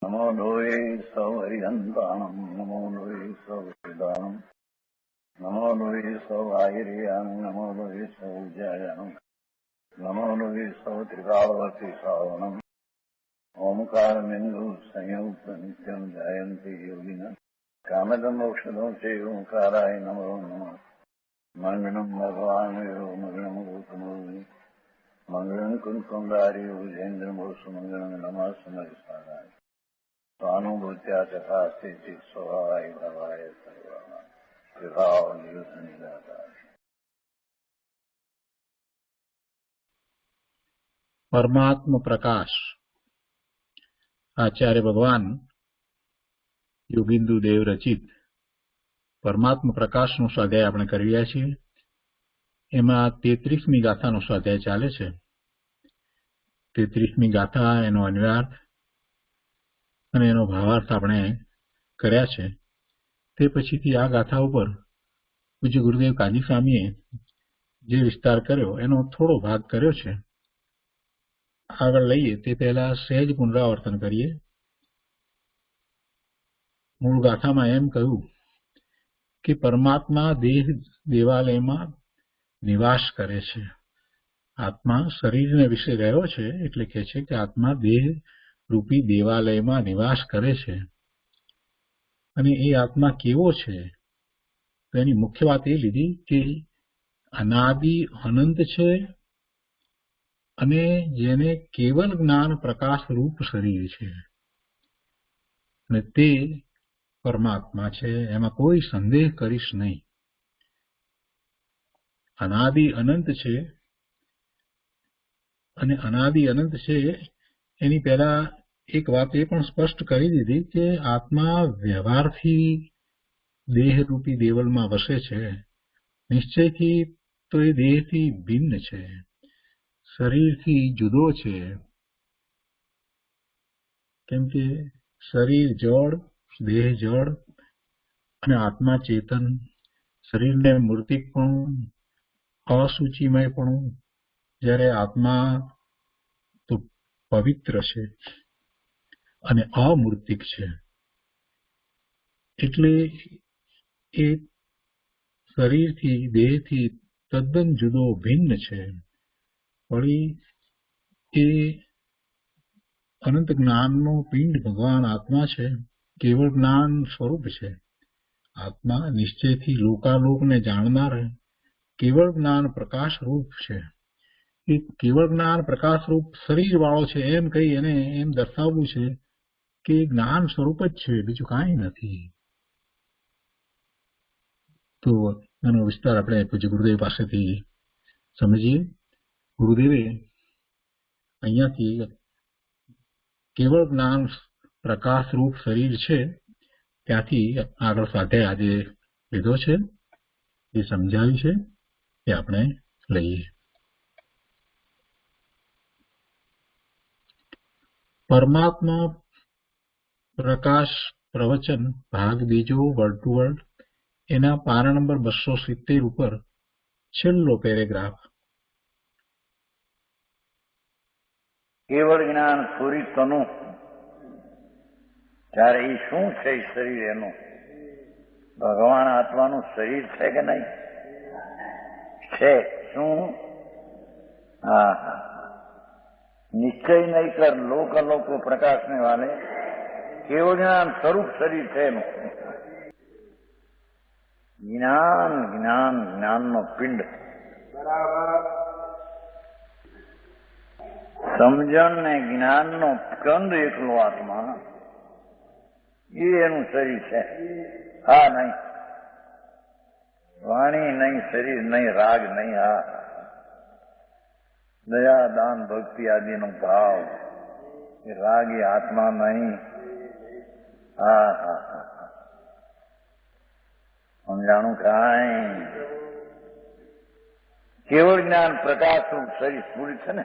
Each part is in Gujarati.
नमो लोये सौहरिहन्ताणम् नमो लोये सौहृदानम् नमो लोये सौभागिर्यानम् नमो लोये सौज्यायानम् नमो लोये सौत्रिकालवर्ति सावनम् ओंकारमिन्दु संयुक्त नित्यम् जायन्ति योगिनः कामदम् औषधम् चैव ओंकाराय नमो नमः मङ्गलम् भगवान् यो मङ्गलम् गौतमोऽग्नि मङ्गलम् कुन्कुण्डारि योगेन्द्रमोसु मङ्गलम् नमः समरिसाराय स्वानुभूत्या चकास्ते स्वभावाय भवाय सर्वाः विभावनिदाता। परमात्म प्रकाश आचार्य भगवान योगिंदु देव रचित परमात्म प्रकाशનો સ્વાધ્યાય આપણે કરી રહ્યા છીએ। એમાં 33મી ગાથાનો સ્વાધ્યાય ચાલે છે। 33મી ગાથા એનો અન્વયાર્થ અને એનો ભાવાર્થ આપણે કર્યા છે। તે પછીથી આ ગાથા ઉપર પૂજ્ય ગુરુદેવ કાજી સ્વામીએ જે વિસ્તાર કર્યો એનો થોડો ભાગ કર્યો છે। આગળ લઈએ તે પહેલા સહેજ પુનરાવર્તન કરીએ। મૂળ ગાથામાં એમ કહ્યું કે પરમાત્મા દેહ દેવાલયમાં નિવાસ કરે છે। આત્મા શરીરને વિશે રહ્યો છે એટલે કહે છે કે આત્મા દેહ રૂપી દેવાલયમાં નિવાસ કરે છે। અને એ આત્મા કેવો છે તો એની મુખ્ય વાત એ લીધી કે અનાદિ અનંત છે અને જેને કેવલ જ્ઞાન પ્રકાશ રૂપ શરીર છે અને તે પરમાત્મા છે, એમાં કોઈ સંદેહ કરીશ નહીં। અનાદિ અનંત છે અને અનાદિ અનંત છે એની પહેલા એક વાત એ પણ સ્પષ્ટ કરી દીધી કે આત્મા વ્યવહારથી દેહરૂપી દેવલમાં વસે છે, નિશ્ચયથી તો એ દેહથી ભિન્ન છે, શરીરથી જુદો છે। કેમ કે શરીર જળ, દેહ જળ અને આત્મા ચેતન, શરીરને મૂર્તિકપણું, અસૂચિમયપણું, જ્યારે આત્મા તો પવિત્ર છે અને અમૂર્તિક છે। એટલે એ શરીરથી દેહથી તદ્દન જુદો ભિન્ન છે। વળી એ અનંત જ્ઞાનનો પિંડ ભગવાન આત્મા છે, કેવળ જ્ઞાન સ્વરૂપ છે। આત્મા નિશ્ચયથી લોકાલોકને જાણનાર કેવળ જ્ઞાન પ્રકાશ રૂપ છે। એ કેવળ જ્ઞાન પ્રકાશ રૂપ શરીર વાળો છે એમ કહી એને એમ દર્શાવવું છે કે જ્ઞાન સ્વરૂપ જ છે, બીજું કાંઈ નથી। તો એનો વિસ્તાર આપણે પૂજ્ય ગુરુદેવ પાસેથી સમજીએ। ગુરુદેવે અહીંયાથી કેવળ જ્ઞાન પ્રકાશ રૂપ શરીર છે ત્યાંથી આગળ સ્વાધ્યાય આજે લીધો છે, એ સમજાવ્યું છે, એ આપણે લઈએ। પરમાત્મા પ્રકાશ પ્રવચન ભાગ બીજો વર્ડ ટુ વર્ડ એના પાના નંબર 270 ઉપર છેલ્લો પેરેગ્રાફ। કેવળ જ્ઞાન પૂરિતનું ત્યારે એ શું છે શરીર એનું? ભગવાન આત્માનું શરીર છે કે નહીં? છે। શું? હા હા, નિશ્ચય નહીં કર લોક પ્રકાશને વાલે કેવળ જ્ઞાન સ્વરૂપ શરીર છે એનું। જ્ઞાન જ્ઞાન જ્ઞાનનો પિંડ, સમજણ ને જ્ઞાનનો કંદ એકલો આત્મા, એ એનું શરીર છે। હા નહીં, વાણી નહીં, શરીર નહીં, રાગ નહીં, હા દયા દાન ભક્તિ આદિનો ભાવ, એ રાગ એ આત્મા નહીં। હા હા હા, સમજાણું કાંઈ? કેવળ જ્ઞાન પ્રકાશ શરીર સ્ફુરિત છે ને,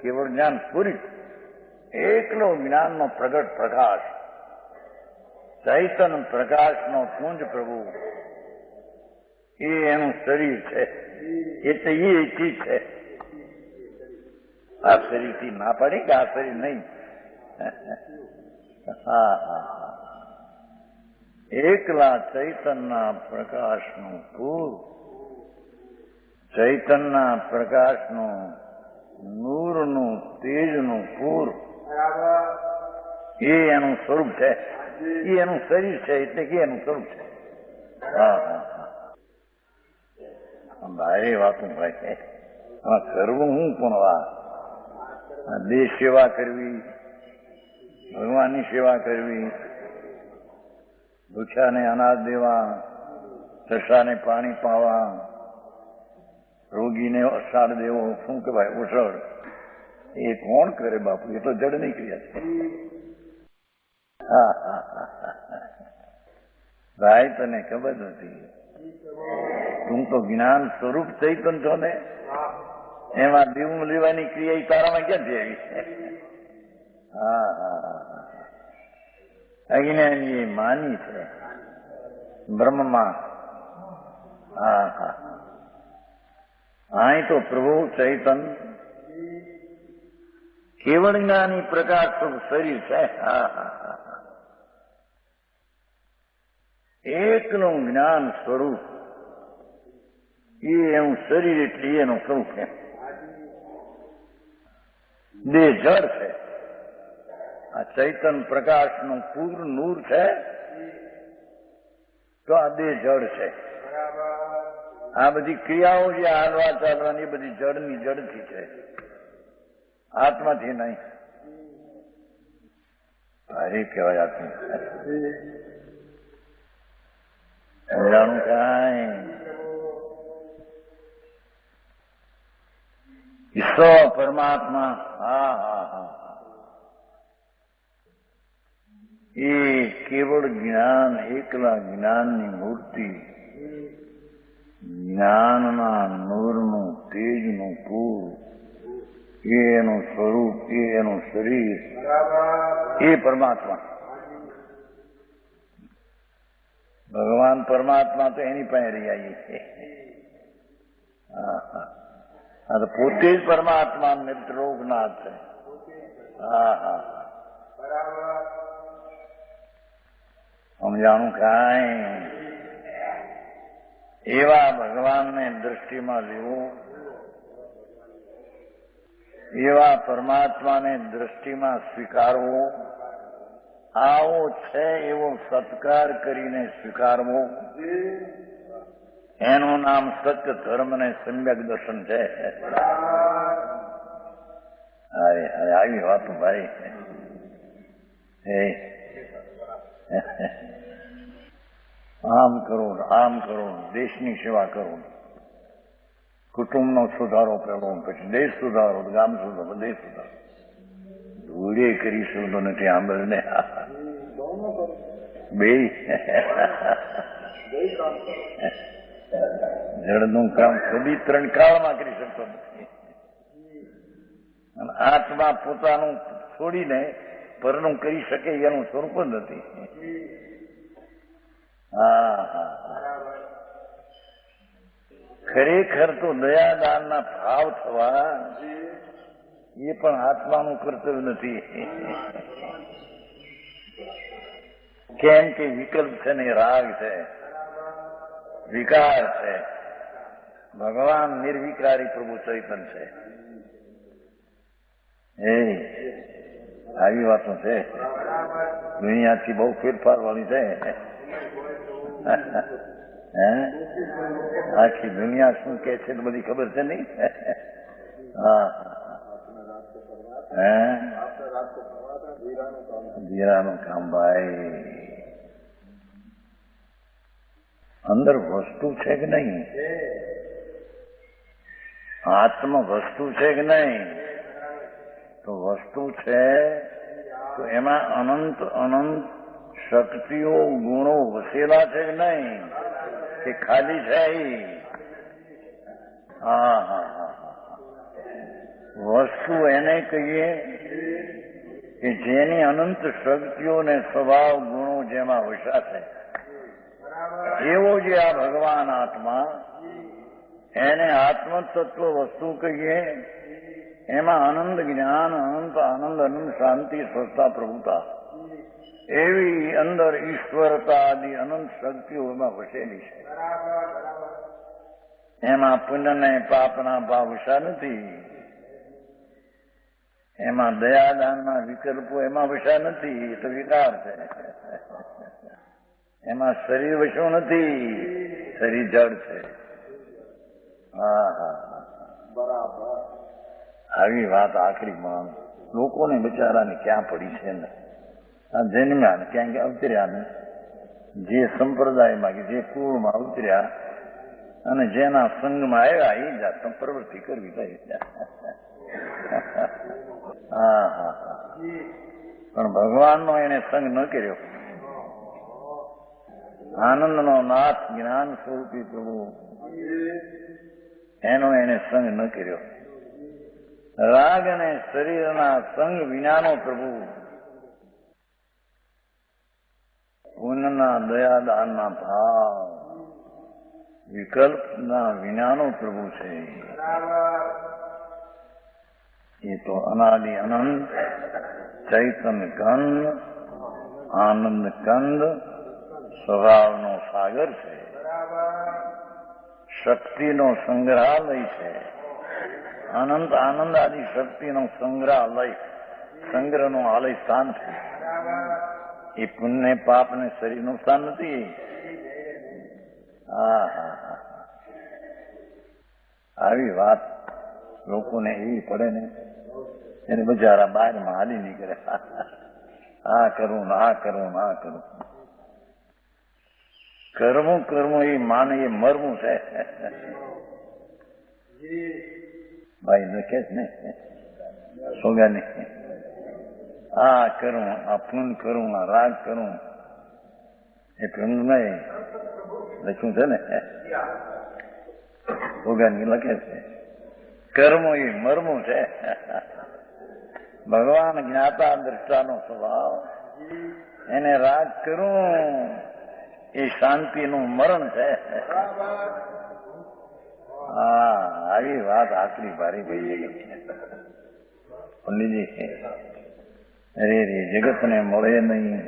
કેવળ જ્ઞાન સ્ફુરિત એકલો જ્ઞાનનો પ્રગટ પ્રકાશ, ચૈતન પ્રકાશનો પુંજ પ્રભુ, એ એનું શરીર છે। એટલે એ ચીજ છે। આ શરીરથી ના પડે કે આ શરીર નહીં, હા હા હા. એકલા ચૈતનના પ્રકાશનું પૂર, ચૈતનના પ્રકાશનું નૂરનું તેજનું પૂર, એ એનું સ્વરૂપ છે. એ એનું શરીર છે એટલે કે એનું સ્વરૂપ છે. હા હા હા. ભાઈ વાતું ભાઈ કરવું હું પણ દેશ સેવા કરવી, ભગવાનની સેવા કરવી, ભૂખ્યાને અનાજ દેવા, તરસાને પાણી પાવા, રોગીને અસાડ દેવો, શું કહેવાય ઉસળ, એ કોણ કરે બાપુ? એ તો જડની ક્રિયા છે. ભાઈ તને ખબર નથી, તું તો જ્ઞાન સ્વરૂપ ચૈતન છો ને, એમાં દેવું લેવાની ક્રિયા તારામાં ક્યાંથી આવી? હા હા હા. અજ્ઞાની માની છે બ્રહ્મમાં. હા હા. અહીં તો પ્રભુ ચૈતન કેવળ જ્ઞાની પ્રકાશ સ્વરૂપ શરીર છે. હા હા હા. એકનું જ્ઞાન સ્વરૂપ, એ એનું શરીર એટલે એનું સ્વરૂપ છે. દેહ જળ છે. આ ચૈતન પ્રકાશનું પૂર નૂર છે તો આ દેહ જળ છે. આ બધી ક્રિયાઓ જે હાલવા ચાલવાની એ બધી જળની જળથી છે, આત્માથી નહીં. ભારી કહેવાય આત્મા. જાણું કાંઈ ઈશ્વર પરમાત્મા. હા હા હા. એ કેવળ જ્ઞાન, એકલા જ્ઞાનની મૂર્તિ, જ્ઞાનના નૂરનું તેજનું પૂર, એ એનું સ્વરૂપ, એ એનું શરીર, એ પરમાત્મા. ભગવાન પરમાત્મા તો એની પાસે રહી આવી છે. હા તો પોતે જ પરમાત્મા નિર્લોકનાથ છે. હા હા. સમજાણું કાંઈ? એવા ભગવાનને દ્રષ્ટિમાં લેવું, એવા પરમાત્માને દ્રષ્ટિમાં સ્વીકારવો, આવો છે એવો સત્કાર કરીને સ્વીકારવો, એનું નામ સત્ય ધર્મ ને સમ્યક દર્શન છે. આવી વાતો ભાઈ. આમ કરો, આમ કરો, દેશની સેવા કરો, કુટુંબનો સુધારો કરો, પછી દેશ સુધારો, ગામ સુધારો, દેશ સુધારો. ધૂળે કરીશું તો નથી આંબળને બે જળનું કામ કદી ત્રણ કાળમાં કરી શકતો નથી. અને આત્મા પોતાનું છોડીને પરનું કરી શકે એનું સ્વરૂપ જ નથી. હા હા. ખરેખર તો દયાદાનના ભાવ થવા એ પણ આત્માનું કર્તવ્ય નથી. કેમ કે વિકલ્પ છે ને, રાગ છે, વિકાર છે. ભગવાન નિર્વિકારી પ્રભુ ચૈતન છે. આવી વાતો છે. દુનિયાથી બહુ ફેરફાર વાળી છે. આખી દુનિયા શું કે છે બધી ખબર છે નહીં. હા ધીરાનું કામ ભાઈ. અંદર વસ્તુ છે કે નહીં? આત્મ વસ્તુ છે કે નહીં? તો વસ્તુ છે તો એમાં અનંત અનંત શક્તિઓ ગુણો વસેલા છે કે નહીં? કે ખાલી છે? હા હા હા. વસ્તુ એને કહીએ કે જેની અનંત શક્તિઓ ને સ્વભાવ ગુણો જેમાં વસાશે, એવો જે આ ભગવાન આત્મા, એને આત્મ તત્વ વસ્તુ કહીએ. એમાં આનંદ જ્ઞાન, અનંત આનંદ, અનંત શાંતિ, સ્વસ્થતા, પ્રભુતા, એવી અંદર ઈશ્વરતા આદિ અનંત શક્તિઓ એમાં વસેલી છે. એમાં પુણ્ય ને પાપના ભાવ વસા નથી. એમાં દયાદાનના વિકલ્પો એમાં વસા નથી. એ તો વિકાર છે. એમાં શરીર વસ્યું નથી. શરીર જડ છે. બરાબર. આવી વાત આખરીમાં લોકોને બિચારાને ક્યાં પડી છે ને આ જન્મ્યા ને ક્યાંક અવતર્યા ને જે સંપ્રદાયમાં કે જે કુળમાં અવતર્યા અને જેના સંઘમાં આવ્યા એ જાતનો પ્રવૃત્તિ કરવી થઈ. પણ ભગવાનનો એને સંગ ન કર્યો. આનંદનો નાથ જ્ઞાન સ્વરૂપી પ્રભુ એનો એને સંગ ન કર્યો. રાગ અને શરીરના સંગ વિનાનો પ્રભુ પુણ્યના દયાદાનના ભાવ વિકલ્પના વિનાનો પ્રભુ છે. એ તો અનાદિ અનંત ચૈતન્ય કંદ આનંદ કંદ સ્વભાવનો સાગર છે. શક્તિનો સંગ્રહાલય છે. અનંત આનંદ આદિ શક્તિનો સંગ્રહાલય સંગ્રહનો આલય સ્થાન છે. એ પુણ્ય પાપ ને શરીરનું સ્થાન નથી. આવી વાત લોકોને એવી પડે ને એને બજારા બહારમાં હાલી નીકળે. આ કરવું ને આ કરવું ને આ કરવું. કરવું કરવું એ માને એ મરવું છે. ભાઈ લખે જ ને સોગાની આ કરું આ પૂન કરું આ રાગ કરું એ પૂન નહીં લખ્યું છે ને સોગાની લખે છે. કર્મો એ મરમું છે. ભગવાન જ્ઞાતા દ્રષ્ટાનો સ્વભાવ એને રાગ કરું એ શાંતિનું મરણ છે. આવી વાત આકરી ભારી ભાઈ ગઈ પંડિતજી. અરે રે જગતને મળે નહીં,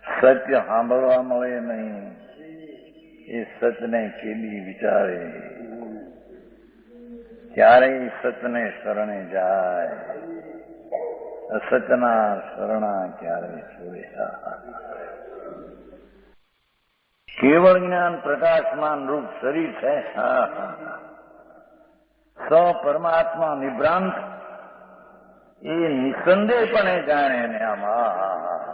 સત્ય સાંભળવા મળે નહીં. એ સતને કેદી વિચારે ક્યારેય સતને શરણે જાય. અસતના શરણા ક્યારે છોડે. કેવળ જ્ઞાન પ્રકાશમાન રૂપ શરીર છે. સ પરમાત્મા નિભ્રાંત એ નિસંદેહપણે જાણે ને આમાં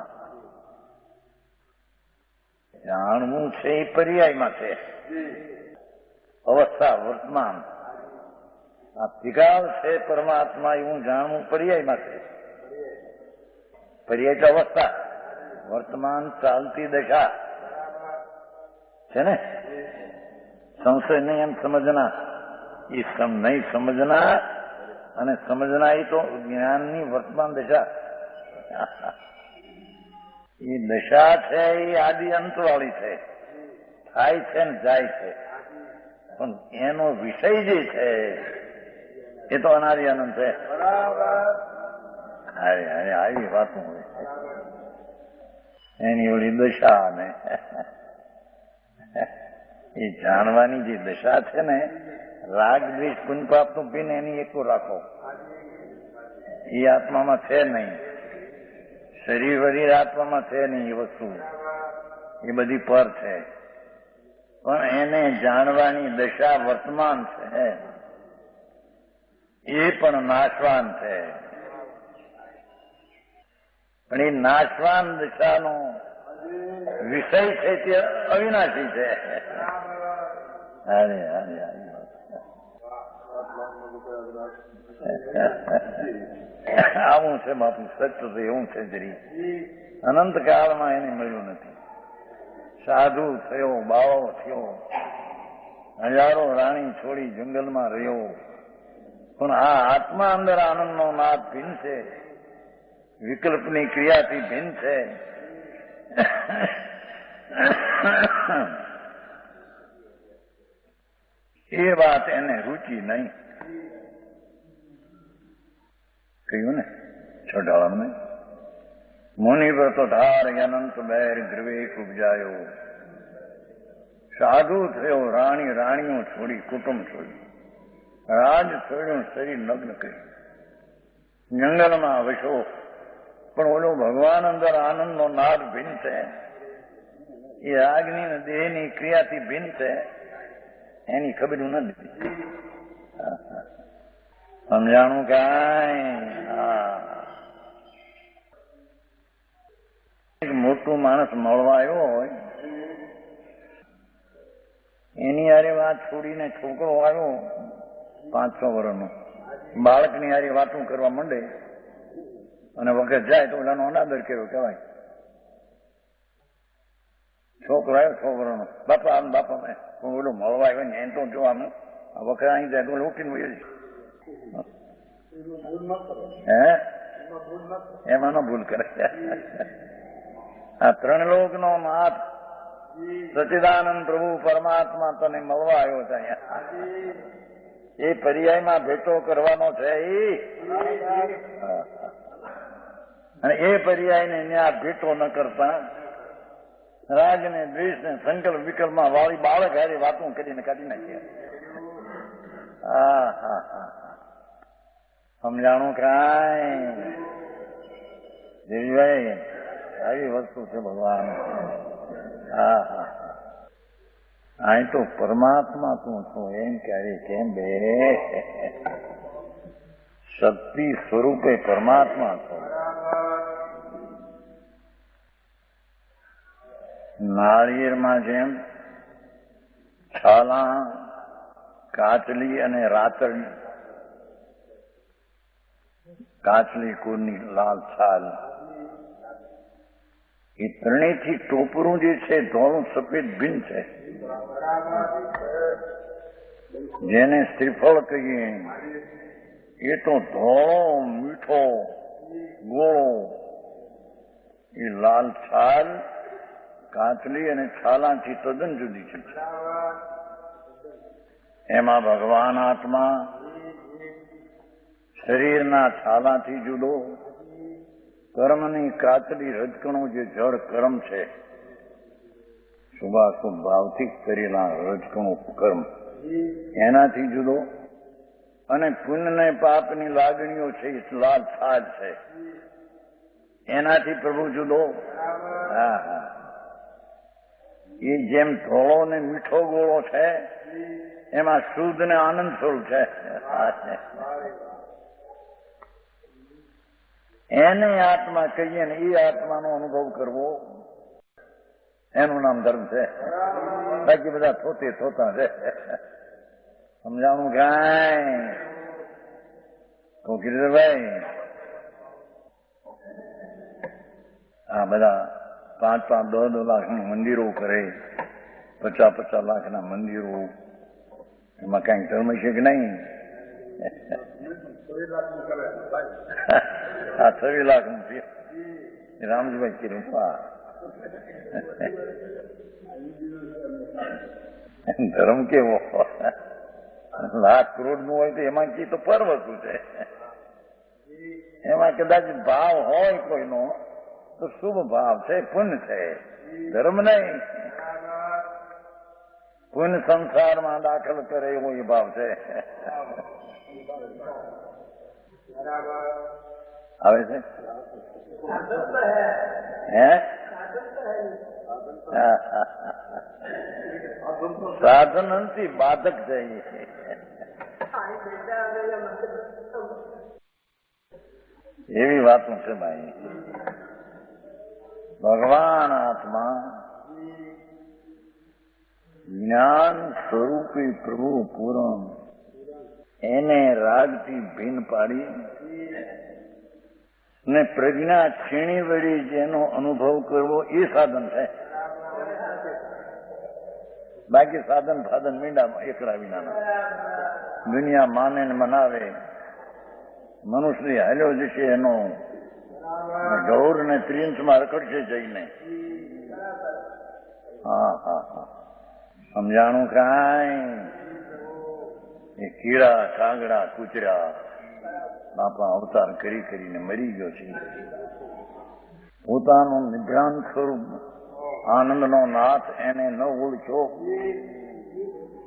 જાણવું છે એ પર્યાયમાં છે. અવસ્થા વર્તમાન આ ત્રિકાળ છે પરમાત્મા એવું જાણવું પર્યાયમાં છે. પર્યાય તો અવસ્થા વર્તમાન ચાલતી દશા છે ને. સંશય નહીં એમ સમજના એ નહીં સમજના અને સમજના એ તો જ્ઞાનની વર્તમાન દશા. એ દશા છે એ આદિ અંત વાળી છે. થાય છે ને જાય છે. પણ એનો વિષય જે છે એ તો અનાદિ અનંત છે. આવી વાતો હોય એની ઓલી દશા ને એ જાણવાની જે દશા છે ને રાગ દ્વેષ પુણ્ય પાપ નું પીને એની એકલો રાખો. એ આત્મામાં છે નહીં. શરીર વરીર આત્મામાં છે નહીં. એ વસ્તુ એ બધી પર છે. પણ એને જાણવાની દશા વર્તમાન છે. એ પણ નાશવાન છે. પણ એ નાશવાન દશાનો વિષય છે તે અવિનાશી છે. અરે અરે આવું છે બાપુ. સત્ય તો એવું છે જરી અનંત કાળમાં એને મળ્યું નથી. સાધુ થયો, બાવો થયો, હજારો રાણી છોડી જંગલમાં રહ્યો, પણ આ આત્મા અંદર આનંદનો નાદ ભિન્ન છે. વિકલ્પની ક્રિયાથી ભિન્ન છે. એ વાત એને રૂચી નહીં. કહ્યું ને છોટાળામાં મુનિ પર તો ધાર અનંત બેર ગ્રવેક ઉપજાયો. સાધુ થયો રાણી, રાણીઓ છોડી, કુટુંબ છોડી, રાજ છોડ્યું, શરીર નગ્ન કર્યું, જંગલમાં વસો. પણ ઓલો ભગવાન અંદર આનંદનો નાદ ભિન્ન છે, એ આગની ને દેહની ક્રિયાથી ભિન્ન છે, એની ખબર નથી. સમજાણું કાંઈ? મોટું માણસ મળવા આવ્યો હોય, એની હારે વાત છોડીને છોકરો આવ્યો 5-6 વર્ષનો, બાળકની હારે વાતું કરવા માંડે અને વખત જાય તો ઓલાનો અનાદર કર્યો કહેવાય. છોકરો આવ્યો 6 વર્ષનો, બાપા આમ બાપા મેં ઓલો મળવા આવ્યો ને એને તો જો આમ વખત અહીં જાય તો ઉઠીને વયો જાય. હે એમાં ન ભૂલ કરે. આ 3 લોકનો નાથ સચ્ચિદાનંદ પ્રભુ પરમાત્મા તને મળવા આવ્યો છે અહીંયા. એ પર્યાયમાં ભેટો કરવાનો છે અને એ પર્યાયને ત્યાં ભેટો ન કરતા રાગ ને દ્વેષ ને સંકલ્પ વિકલ્પમાં વાળી બાળક હારી વાતું કરીને કાઢી નાખ્યા. સમજાણું કાંઈ? દેવીભાઈ આવી વસ્તુ છે ભગવાન. અહીં તો પરમાત્મા તું છો એમ ક્યારે કેમ બે? શક્તિ સ્વરૂપે પરમાત્મા છો. નાળિયેરમાં જેમ છાલા, કાચલી અને રાતડી, કાચલી કુરની લાલ છાલ, એ ત્રણેયથી ટોપરું જે છે ધોળું સફેદ ભિન્ન છે. જેને શ્રીફળ કહીએ એ તો ધોળો મીઠો ગોળો, એ લાલ છાલ કાચલી અને છાલાથી તદ્દન જુદી છે. એમાં ભગવાન આત્મા શરીરના છાલાથી જુદો, કર્મની કાચલી રજકણું જે જળ કર્મ છે, શુભાશુભ ભાવથી કરેલા રજકણું કર્મ, એનાથી જુદો, અને પુણ્ય ને પાપની લાગણીઓ છે એ લાલ છાલ છે, એનાથી પ્રભુ જુદો. એ જેમ ધોળો ને મીઠો ગોળો છે એમાં શુદ્ધ ને આનંદ સ્વરૂપ છે. એને આત્મા કહીએ ને એ આત્માનો અનુભવ કરવો, એનું નામ ધર્મ છે. બાકી બધા થોતે થોતા છે. સમજાણું કાંઈ? તો ગિરિધરભાઈ આ બધા 5-5, 10 લાખના મંદિરો કરે, 50-50 લાખના મંદિરો, એમાં કઈ ધર્મ છે કે નહીં? આ 26 લાખનું છે રામજીભાઈ કિરુપા. ધર્મ કેવો? 1,00,000 કરોડનું હોય તો એમાં કી તો પર વસ્તુ છે. એમાં કદાચ ભાવ હોય કોઈનો તો શુભ ભાવ છે, પુણ્ય છે, ધર્મ નહીં. પુણ્ય સંસારમાં દાખલ કરે એવો એ ભાવ છે. આવે છે હે? સાધન નથી, બાધક છે. એવી વાતો છે ભાઈ. ભગવાન આત્મા જ્ઞાન સ્વરૂપે પ્રભુ પૂરણ, એને રાગથી ભિન્ન પાડી ને પ્રજ્ઞા છીણી વળી જેનો અનુભવ કરવો એ સાધન છે. બાકી સાધન ફાધન મીંડા એકલા વિનાના. દુનિયા માને ને મનાવે, મનુષ્ય હાલ્યો જશે એનો, ગૌર ને ત્રિંશમાં રખડશે જઈને. સમજાણું કાંઈ? એ કીડા કાગડા કૂતરા બાપા અવતાર કરીને મરી ગયો છે. પોતાનું નિભ્રાંત સ્વરૂપ આનંદનો નાથ એને ન ઓળખ્યો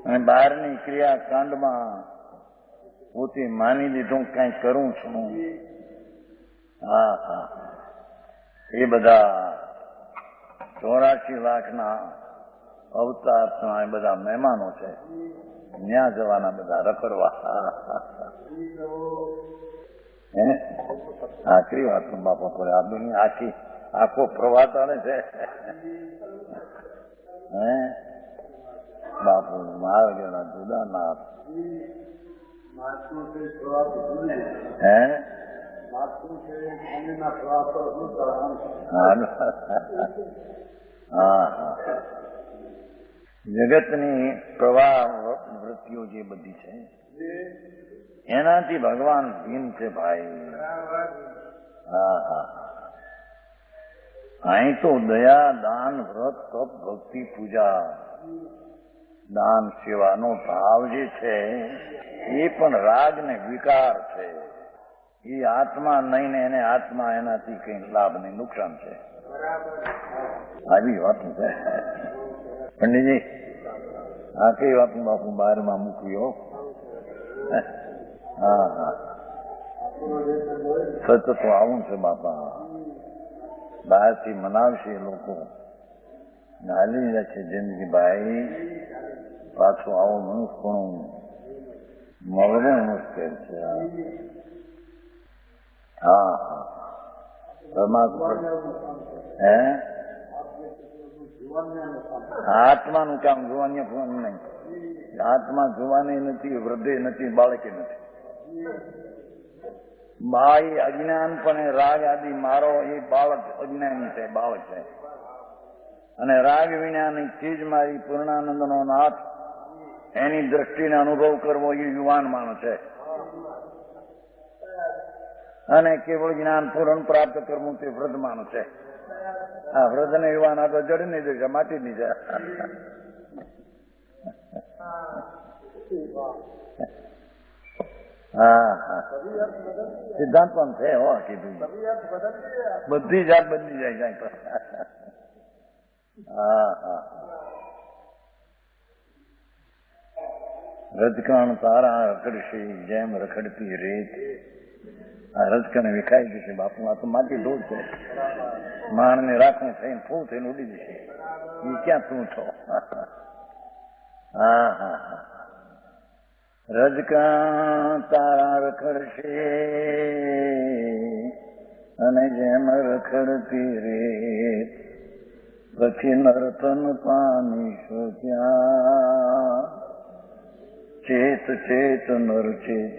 અને બહારની ક્રિયાકાંડમાં પોતે માની દીધું કંઈ કરું છું. હા હા, એ બધા 84 લાખના અવતારના એ બધા મહેમાનો છે. ન્યા જવાના બધા રખડવા. આખરી વાત બાપા પર આ દુનિયા આખી આખો પ્રવાહ ચાલે છે. હે બાપુ મારા ગયેલા જુદા ના હે હા હા, જગતની પ્રવાહ વૃત્તિઓ જે બધી છે એનાથી ભગવાન ભીન છે ભાઈ. હા હા, અહીં તો દયા, દાન, વ્રત, તપ, ભક્તિ, પૂજા, દાન સેવાનો ભાવ જે છે એ પણ રાગ ને વિકાર છે. એ આત્મા નહીં ને એને આત્મા એનાથી કઈ લાભ નહીં, નુકસાન છે. આવી વાત છે પંડિતજી. આ કઈ વાત બાપુ બહારમાં મૂક્યો. હા હા, સચ તો આવું છે બાપા. બહારથી મનાવશે લોકો, હાલી જાય છે જિંદગી ભાઈ. પાછું આવો મનુષ્ય પણ મળવું મુશ્કેલ છે. હા હા, પરમાત્મા હે આત્માનું કામ જોવાની ફોન નહીં. આત્મા જોવાની નથી, વૃદ્ધે નથી, બાળકે નથી. બાઈ અજ્ઞાનપણે રાગ આદિ મારો એ બાળક અજ્ઞાની છે, બાળક છે. અને રાગ વિનાની ચીજ મારી પૂર્ણાનંદનો નાથ એની દ્રષ્ટિને અનુભવ કરવો એ યુવાન માણસ છે. અને કેવળ જ્ઞાન પૂર્ણ પ્રાપ્ત કરવું તે વૃદ્ધ માણસ છે. આ વૃદ્ધ ને યુવાન આ તો જડી નહીં જશે, માટી નહીં જાય. હા હા, સિદ્ધાંત પણ છે હો. કીધું બધી જાત બદલી જાય. હા હા, રજકણ તારા રખડશે જેમ રખડતી રેત. આ રજકણ વિખાઈ જશે બાપુ. આ તો માટી ધૂળ છે. માણને રાખવું થઈને ફૂલ થઈને ઉડી જશે. એ ક્યાં તું છો? હા હા હા, રજકણ તારા રખડશે અને જેમ રખડતી રેત. પછી નર્તન પામીશો ત્યાં. ચેત ચેત નર ચેત.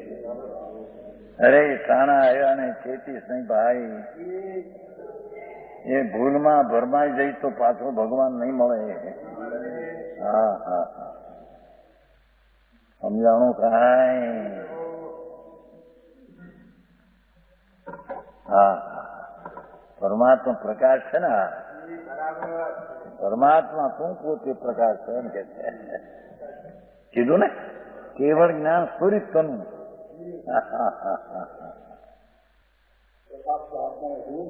અરે ટાણા આવ્યા ને ચેતીશ નહીં ભાઈ. એ ભૂલમાં ભરમાઈ જઈ તો પાછો ભગવાન નહીં મળે. હા હા હા, સમજાણું કાંઈ? હા હા, પરમાત્મા પ્રકાશ છે ને. પરમાત્મા તું પોતે પ્રકાશ છે એમ કે છે. કીધું ને, કેવળ જ્ઞાન સ્ફુરિત તનું.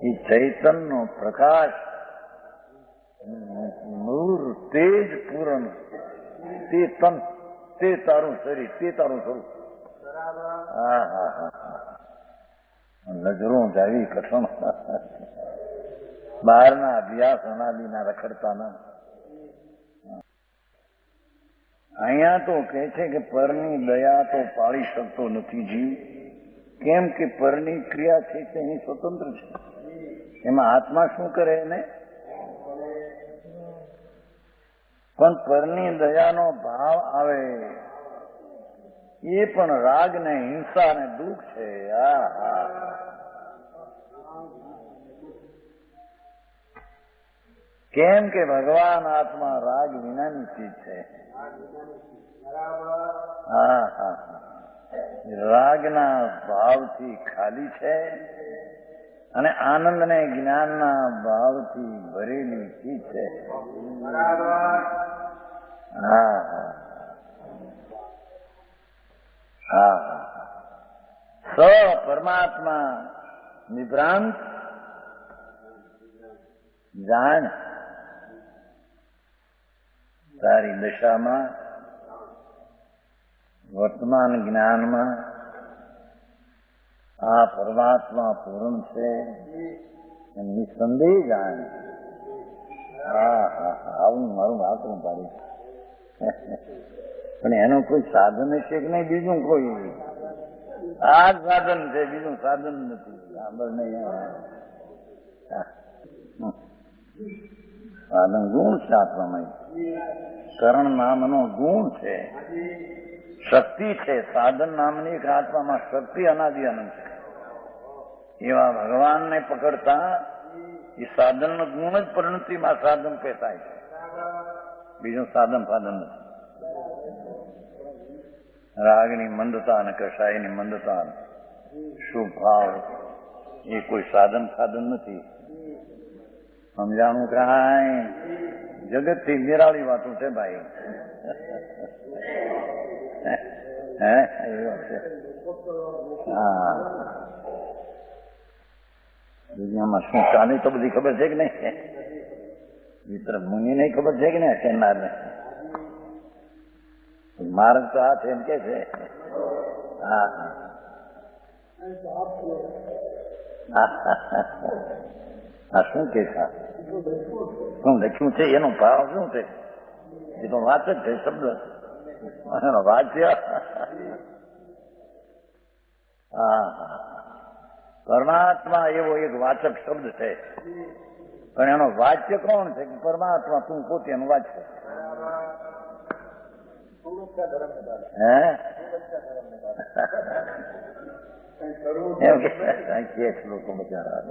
એ ચૈતન્ય પ્રકાશ નૂર તેજ પૂરણ તે તન, તે તારું શરીર, તે તારું સ્વરૂપ. હા હા હા, નજરો જાવી કઠણ. બહારના અભ્યાસ અનાદિના રખડતા ના. અહીંયા તો કે છે કે પરની દયા તો પાળી શકતો નથી જીવ. કેમ કે પરની ક્રિયા છે તે એની સ્વતંત્ર છે. એમાં આત્મા શું કરે એને? પણ પરની દયાનો ભાવ આવે એ પણ રાગ ને હિંસા ને દુઃખ છે. હા હા, કેમ કે ભગવાન આત્મા રાગ વિનાની ચીજ છે. હા હા, રાગના ભાવથી ખાલી છે અને આનંદ ને જ્ઞાનના ભાવથી ભરેલી ચીજ છે. હા હા હા, સ પરમાત્મા નિભ્રાંત જાણ તારી દશામાં વર્તમાન જ્ઞાનમાં આ પરમાત્મા પૂર્ણ છે એમ નિસંદેહ જાણ. આવું મારું વાતરું પાડી. પણ એનું કોઈ સાધન છે કે નહીં? બીજું કોઈ આ જ સાધન છે, બીજું સાધન નથી. સાંભળ નહીં, સાધન ગુણ છે આપણામાં. કરણ નામનો ગુણ છે, શક્તિ છે. સાધન નામની એક આત્મામાં શક્તિ અનાદિ અનંત છે. એવા ભગવાનને પકડતા એ સાધનનો ગુણ જ પરિણતિમાં સાધન પે થાય છે. બીજું સાધન ફાધન નથી. રાગની મંદતા અને કષાયની મંદતા, શુભ ભાવ એ કોઈ સાધન ફાધન નથી. સમજાણું કાંઈ જગતથી નિરાળી વાતો છે ભાઈ. હે એ વાત છે. હા, દુનિયામાં શું ચાલે તો બધી ખબર છે કે નહીં? મિત્ર મુનિ નહીં ખબર છે કે નહીં? કેનારને માર્ગ તો આ છે એમ કે છે. હા હા, શું કે છે? શું લખ્યું છે? એનો ભાવ શું છે? એ તો વાત જ છે, શબ્દ એનો વાચ્ય. હા, પરમાત્મા એવો એક વાચક શબ્દ છે, પણ એનો વાચ્ય કોણ છે? પરમાત્મા, તું પોતે એનું વાચ્ય. હે એમ કે લોકો બચારા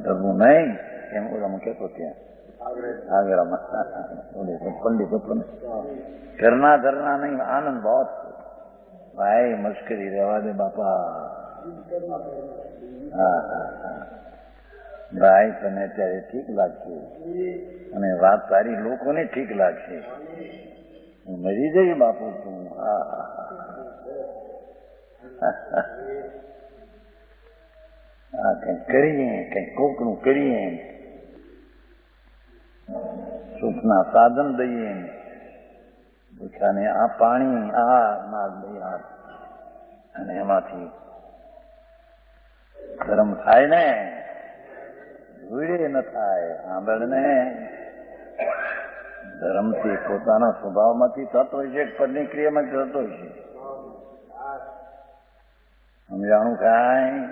કરવું નહીં એમ ઓલામાં કેતો ત્યાં આગળમાં પંડિત કરના ધરના નહીં. આનંદ બહુ ભાઈ, મશ્કરી રહેવા દે બાપા. હા ભાઈ, તને અત્યારે ઠીક લાગશે અને વાત તારી લોકોને ઠીક લાગશે. મરી જઈ બાપુ તું. હા, કઈક કરીએ, કઈક કોકનું કરીએ, સુખના સાધન દઈએ, દુખાને આ પાણી આ નાગ દઈ અને એમાંથી ધર્મ થાય ને, ધૂળે ન થાય. આંબળને ધર્મથી પોતાના સ્વભાવમાંથી થતો હોય છે, પદની ક્રિયામાંથી થતો હોય છે. સમજાણું કાંઈ?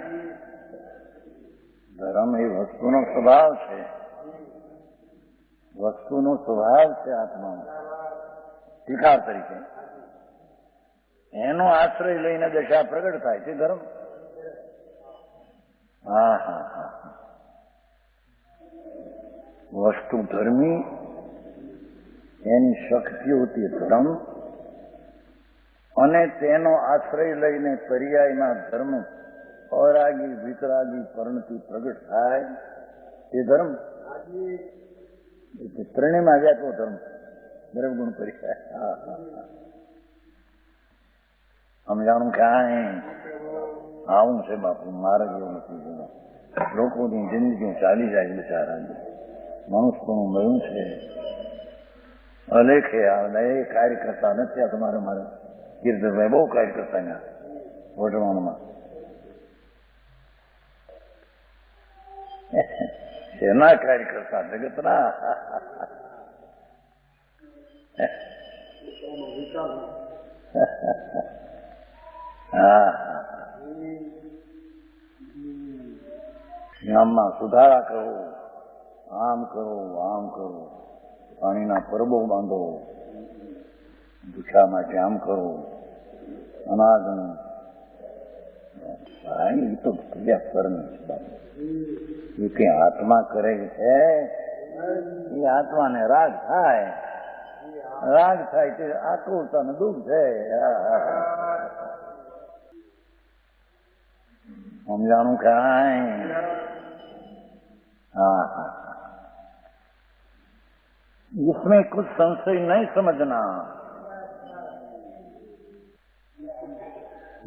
ધર્મ એ વસ્તુનો સ્વભાવ છે, વસ્તુનો સ્વભાવ છે આત્માનો. ટીકા તરીકે એનો આશ્રય લઈને દશા પ્રગટ થાય છે ધર્મ. હા હા હા, વસ્તુ ધર્મી, એની શક્તિઓથી ધર્મ, અને તેનો આશ્રય લઈને પર્યાયમાં ધર્મ અરાગી વિતરાગી પરણથી પ્રગટ થાય તે ધર્મ. ત્રણેયમાં વ્યાપો ધર્મ, દ્રવગુણ પર્યાય. સમજાણું કાંઈ? આવું છે બાપુ, માર્ગ એવો નથી. લોકોની જિંદગી ચાલી જાય બિચારા. મનુષ્યનું મળ્યું છે અલેખે. એ કાર્ય કરતા નથી. આ તમારે મારે કીર્તિભાઈ બહુ કાર્ય કરતા ગયા વઢવાણમાં. શેના કાર્ય કરતા? જગતના. હા, ગામમાં સુધારા કરો, આમ કરો આમ કરો, પાણીના પરબો બાંધો, ભૂખા માટે આમ કરો, અનાજનું. એ તો ક્રિયા કરની છે. એ કઈ આત્મા કરે છે? એ આત્માને રાગ થાય. રાગ થાય તે આક્રોશતા ને દુઃખ છે. સમજાણું કાંઈ? हाँ हाँ, इसमें कुछ संशय नहीं समझना.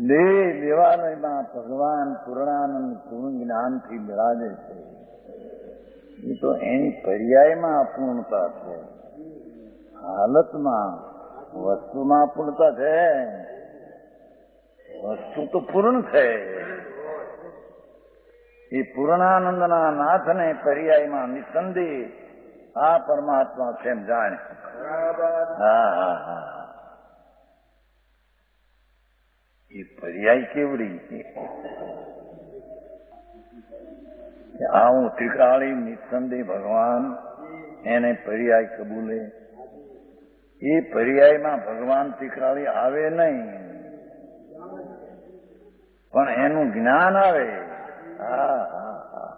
દેવાલયમાં ભગવાન પૂર્ણાનંદ પૂર્ણ જ્ઞાનથી બિરાજે છે. એ તો એની પર્યાયમાં અપૂર્ણતા છે, હાલતમાં વસ્તુમાં અપૂર્ણતા છે. વસ્તુ તો પૂર્ણ છે. એ પૂર્ણાનંદના નાથને પર્યાયમાં નિસંદેહ આ પરમાત્મા છે એમ જાણે. હા હા હા, એ પર્યાય કેવડી આવું ત્રિકાળી નિસંદેહ ભગવાન એને પર્યાય કબૂલે. એ પર્યાયમાં ભગવાન ત્રિકાળી આવે નહીં, પણ એનું જ્ઞાન આવે. હા હા હા,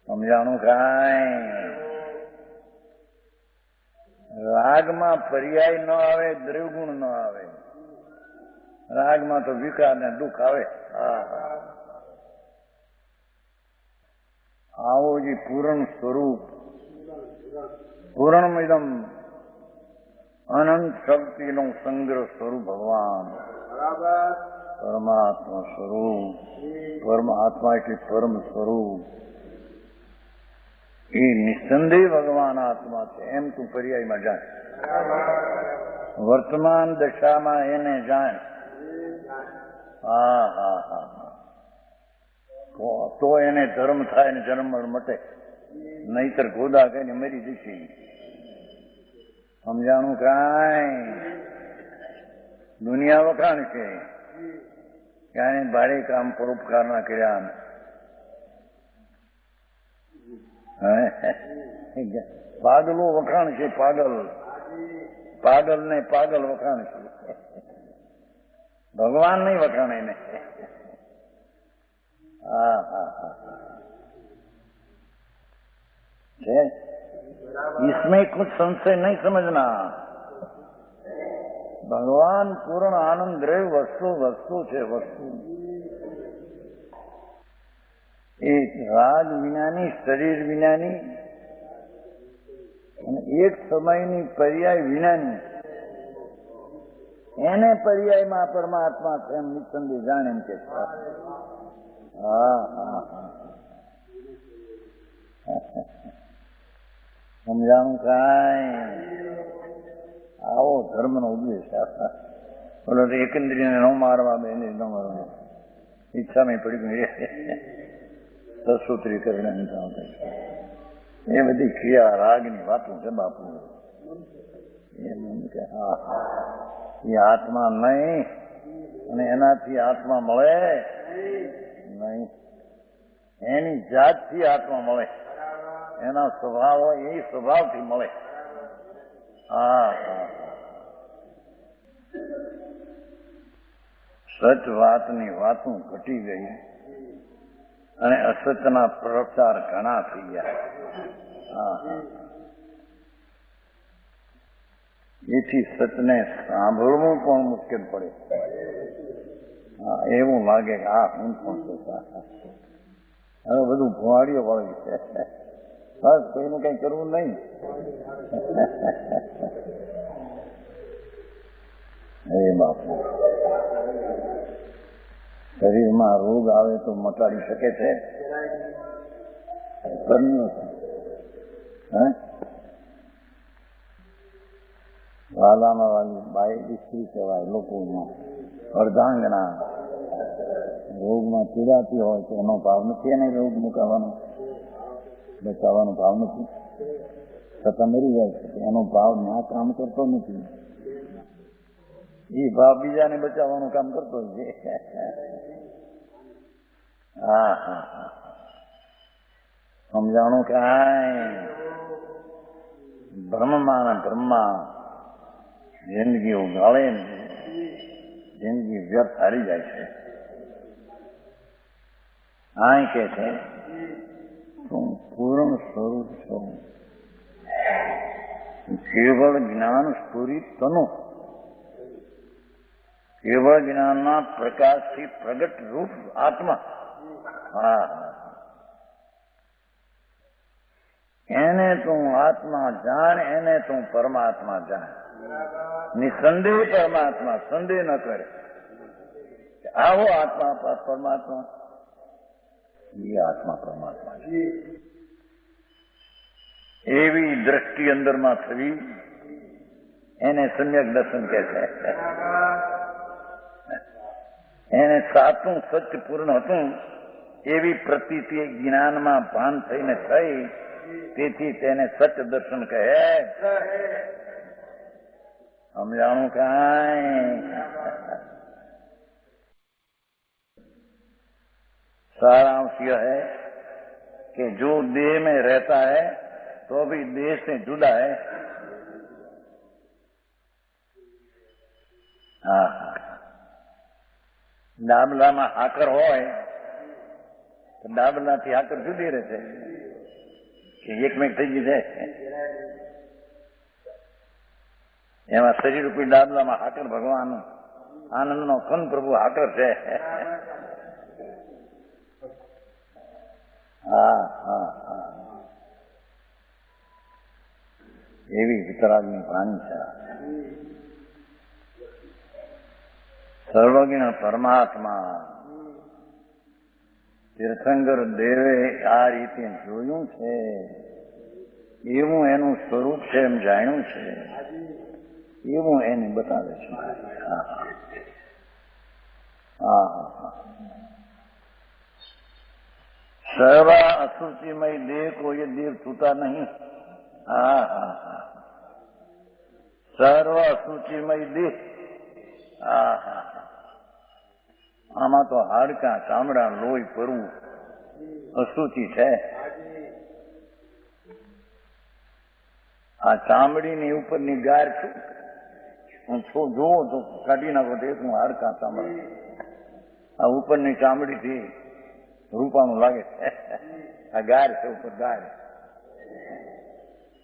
સમજાણું કાંઈ? રાગમાં પર્યાય ન આવે, દ્રવ્યગુણ ન આવે. રાગમાં તો વિકાર ને દુઃખ આવે. હા હા, આવો જે પૂર્ણ સ્વરૂપ, પૂર્ણમિદમ અનંત શક્તિનો સંગ્રહ સ્વરૂપ ભગવાન પરમાત્મા સ્વરૂપ. પરમાત્મા એટલે પરમ સ્વરૂપ. એ નિસંદેહ ભગવાન આત્મા છે એમ તું પર્યાયમાં જાણ. વર્તમાન દશામાં એને જાણ. હા હા હા, તો એને ધર્મ થાય ને જન્મ મટે, નહીતર ગોદા કહીને મરી જશે. સમજાણું કાંઈ? દુનિયા વખાણ છે ક્યાંય ભારે કામ પરોપકાર ના કર્યા. પાગલો વખાણ છે, પાગલ. પાગલ ને પાગલ વખાણ છે, ભગવાન નહીં વખાણ એને. હા હા હા, इसमें कुछ संशय नहीं समझना. भगवान पूर्ण आनंद द्रव्य वस्तु છે, વસ્તુ. એ રાગ વિનાની, શરીર વિનાની અને એક સમયની પર્યાય વિનાની, એને પર્યાયમાં પરમાત્મા છે એમ નિસંદેહ જાણે એમ કે. હા હા હા, સમજાણું કાંઈ? આવો ધર્મનો ઉદ્દેશ. બોલો એકંદરીને ન મારવા, બેને ન મારવા, ઈચ્છામાં પડી ગઈ સસૂત્રી કરીને એ બધી ક્રિયા રાગની વાતો છે બાપુ. એમ કે હા, એ આત્મા નહીં અને એનાથી આત્મા મળે નહીં. એની જાતથી આત્મા મળે, એના સ્વભાવ હોય એ સ્વભાવથી મળે. હા હા, સચ વાતની વાતું ઘટી ગઈ અને અસત્યના પ્રચાર ઘણા થઈ ગયા. હા હા, એથી સચને સાંભળવું પણ મુશ્કેલ પડે. હા, એવું લાગે કે આ હું પણ હવે બધું ભુવાડીઓ વળી છે. બસ કોઈનું કઈ કરવું નહીં. હે બાપુ, શરીરમાં રોગ આવે તો મટાડી શકે છે? વાલામાં વાલી બાઈ સ્ત્રી કહેવાય લોકોમાં, અર્ધાંગના રોગમાં પીડાતી હોય તો એનો ભાવ નથી, એને રોગ મુકાવાનો, બચાવવાનો ભાવ નથી, છતાં મરી જાય છે. એનો ભાવ ના કામ કરતો નથી, એ ભાવ બીજાને બચાવવાનું કામ કરતો છે. હા હા હા, સમજાણું કાંઈ? બ્રહ્મમાં ને બ્રહ્મા જિંદગી ઉગાડે ને જિંદગી વ્યર્થ હારી જાય છે. આ કે છે તું પૂર્ણ સ્વરૂપ છો, કેવળ જ્ઞાન સ્ફુરિત તનું, કેવળ જ્ઞાનના પ્રકાશથી પ્રગટ રૂપ આત્મા. હા, એને તું આત્મા જાણ, એને તું પરમાત્મા જાણ. નિસંદેહ પરમાત્મા, સંદેહ ન કરે. આવો આત્મા પરમાત્મા એ આત્મા પરમાત્મા છે. એવી દ્રષ્ટિ અંદરમાં થવી એને સમ્યક દર્શન કહે છે. એને સાચું સત્ય પૂર્ણ હતું એવી પ્રતીતિ જ્ઞાનમાં ભાન થઈને થઈ, તેથી તેને સત્ય દર્શન કહે. સમજાણું કાંઈ? सारांश यह है कि जो देह में रहता है तो भी देह से जुदा है. हाँ, ડાબલામાં હાકર હોય તો ડાબલાથી હાકર જુદી રહે છે કે એકમેક થઈ ગઈ છે. એમાં શરીર રૂપી ડાબલામાં હાકર ભગવાન આનંદનો ખન પ્રભુ હાકર છે. હા હા હા, એવી વિતરાગની વાણી છે. સર્વજ્ઞ પરમાત્મા તીર્થંકર દેવે આ રીતે જોયું છે, એવું એનું સ્વરૂપ છે એમ જાણ્યું છે, એવું એને બતાવે છે. હા હા હા. સર્વા અશુચિમય દેહ કો ये देव छूता नहीं. હા હા હા. સર્વ અશુચિમય દેહ. હા હા. આમાં તો હાડકા ચામડા લોહી પરવું અશુચિ છે. આ ચામડીની ઉપરની ગાર છું જોવો તો કાઢી નાખો તો હું હાડકા ચામડા. આ ઉપરની ચામડીથી રૂપાનું લાગે છે. આ ગાર છે, ઉપર ગાર.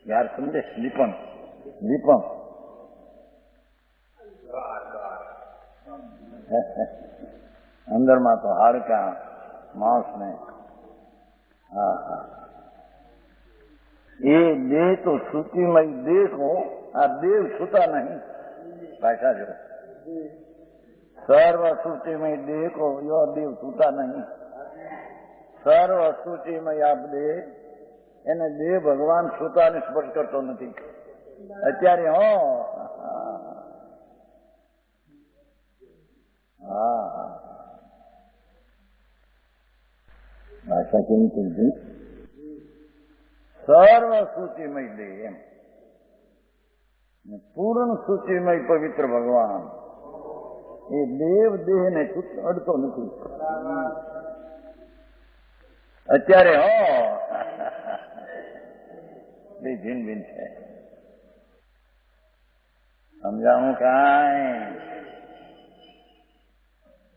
ગાર સમજે? લીપણ લીપણ. અંદરમાં તો હાડકા માંસ ને. હા હા. એ દેહ તો શુચિમય દેહ હો, આ દેવ છૂતા નહીં. ભાષા જો સર્વ શુચિમય દેહ કો યો દેવ છૂતા નહીં. સર્વ અશુચિમય આપ દેહ, એને દેહ ભગવાન છૂતાને સ્પર્શ કરતો નથી અત્યારે. હો હા હા. ભાષા કેવી કીધી? સર્વ શુચિમય દેહ એમ. પૂર્ણ શુચિમય પવિત્ર ભગવાન એ દેવ દેહને અડતો નથી અત્યારે. હો બે ભીન ભીન છે. સમજાવું કાંઈ?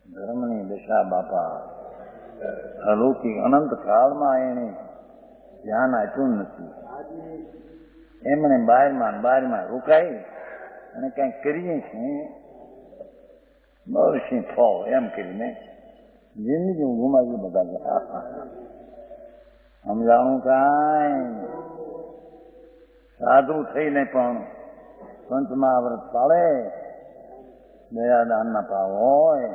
ધર્મની દશા બાપા અલૌકિક અનંત કાળમાં એને ધ્યાન આપ્યું નથી. એમણે બારમાં રોકાઈ અને કંઈક કરીએ છીએ બરસી થો એમ કરીને જિંદગી ગુમાવી બધા. સમજાણું કાંઈ? સાધુ થઈને પણ પંચમા વ્રત પાળે, દયાદાન ના ભાવ હોય,